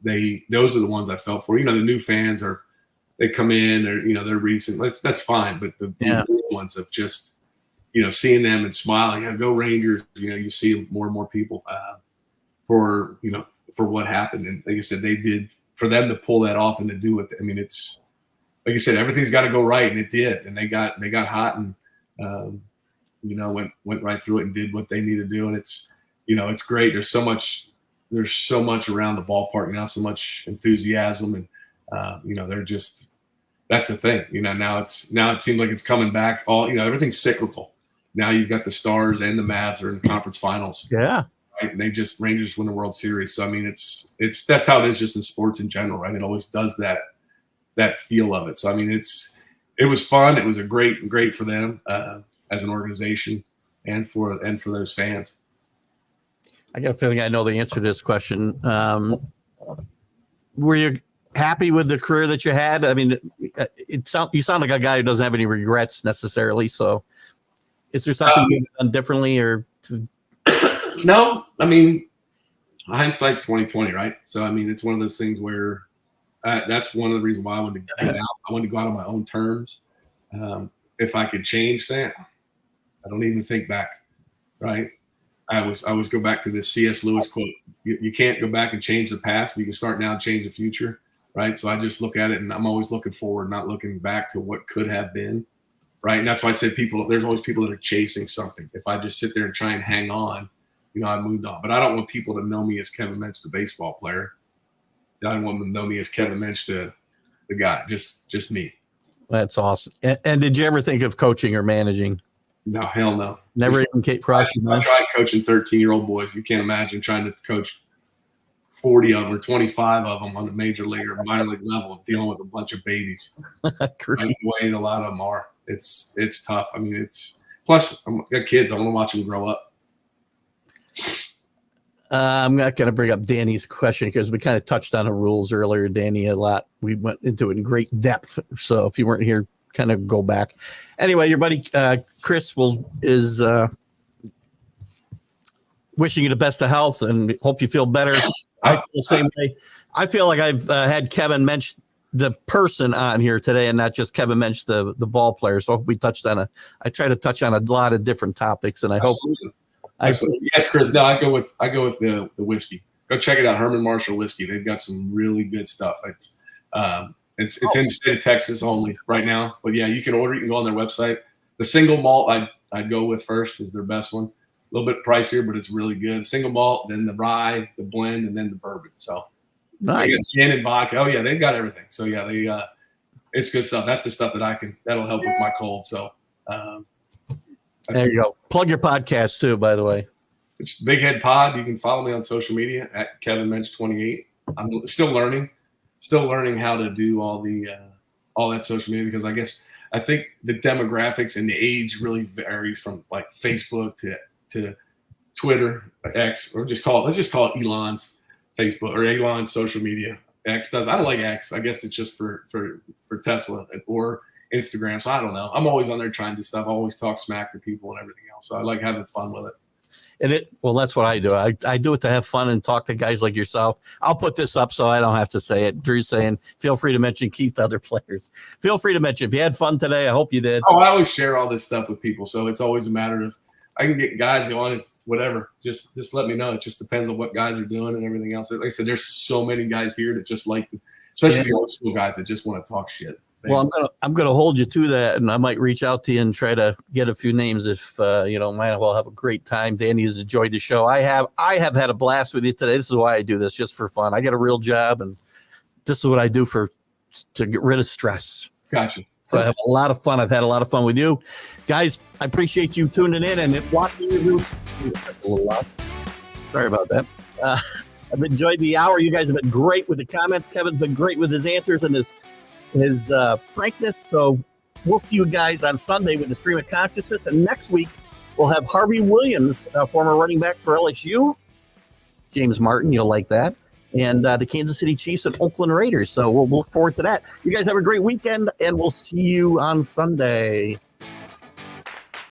Those are the ones I felt for. The new fans they come in, they're recent. That's fine, but the ones of just seeing them and smiling, go Rangers. You see more and more people for what happened, and like I said, they did, for them to pull that off and to do it. I mean, it's like I said, everything's got to go right, and it did, and they got hot and went right through it and did what they needed to do, and it's great. There's so much around the ballpark now, so much enthusiasm, and they're just, that's the thing. Now it seems like it's coming back. Everything's cyclical. Now you've got the Stars and the Mavs are in the conference finals. Yeah. Right? And Rangers win the World Series. So that's how it is just in sports in general, right? It always does that feel of it. So it was fun. It was a great for them as an organization and for those fans. I got a feeling I know the answer to this question. Were you happy with the career that you had? I mean, you sound like a guy who doesn't have any regrets necessarily. So, is there something you've done differently or? No, I mean, hindsight's 2020, right? So, I mean, it's one of those things where that's one of the reasons why I wanted to get out. I wanted to go out on my own terms. If I could change that, I don't even think back, right? I always go back to this C.S. Lewis quote: you can't go back and change the past. You can start now and change the future, right? So I just look at it, and I'm always looking forward, not looking back to what could have been, right? And that's why I said there's always people that are chasing something. If I just sit there and try and hang on, I moved on. But I don't want people to know me as Kevin Mench, the baseball player. I don't want them to know me as Kevin Mench, the guy, just me. That's awesome. And did you ever think of coaching or managing? No, hell no. Never even crossed your mind? I tried coaching 13-year-old boys. You can't imagine trying to coach 40 of them or 25 of them on a major league or minor league level, dealing with a bunch of babies. Right, the way a lot of them are. It's tough. I mean, plus I got kids. I want to watch them grow up. I'm not going to bring up Danny's question because we kind of touched on the rules earlier, Danny, a lot. We went into it in great depth. So if you weren't here, kind of go back. Anyway, your buddy Chris is wishing you the best of health and hope you feel better. I feel the same way. I feel like I've had Kevin Mench, the person, on here today, and not just Kevin Mench, the ball player. So we touched on I try to touch on a lot of different topics, and I Absolutely. hope. Absolutely. Yes, Chris. No, I go with the whiskey. Go check it out, Herman Marshall whiskey. They've got some really good stuff. It's in the state of Texas only right now, but yeah, you can order. You can go on their website. The single malt I'd go with first is their best one. A little bit pricier, but it's really good. Single malt, then the rye, the blend, and then the bourbon. So nice. Gin and vodka. Oh yeah, they've got everything. So yeah, it's good stuff. That's the stuff that'll help with my cold. So there you go. Plug your podcast too, by the way. It's Big Head Pod. You can follow me on social media at Kevin Mench 28. I'm still learning how to do all that social media, because I think the demographics and the age really varies from like Facebook to Twitter, X, or let's just call it Elon's Facebook or Elon's social media. X does. I don't like X. I guess it's just for Tesla or Instagram. So I don't know. I'm always on there trying to do stuff. I always talk smack to people and everything else. So I like having fun with it. Well, that's what I do. I do it to have fun and talk to guys like yourself. I'll put this up so I don't have to say it. Drew's saying, feel free to mention Keith to other players. Feel free to mention if you had fun today. I hope you did. Oh, I always share all this stuff with people. So it's always a matter of, I can get guys on, whatever. Just let me know. It just depends on what guys are doing and everything else. Like I said, there's so many guys here that just like to, especially the old school guys that just want to talk shit. Well, I'm gonna hold you to that, and I might reach out to you and try to get a few names if you don't mind. We'll have a great time. Danny has enjoyed the show. I have had a blast with you today. This is why I do this, just for fun. I got a real job, and this is what I do to get rid of stress. Gotcha. So I have a lot of fun. I've had a lot of fun with you guys. I appreciate you tuning in and watching you. Sorry about that. I've enjoyed the hour. You guys have been great with the comments. Kevin's been great with his answers and his frankness. So we'll see you guys on Sunday with the Stream of Consciousness, and next week we'll have Harvey Williams, former running back for LSU, James Martin, you'll like that, and the Kansas City Chiefs and Oakland Raiders. So we'll look forward to that. You guys have a great weekend, and we'll see you on Sunday.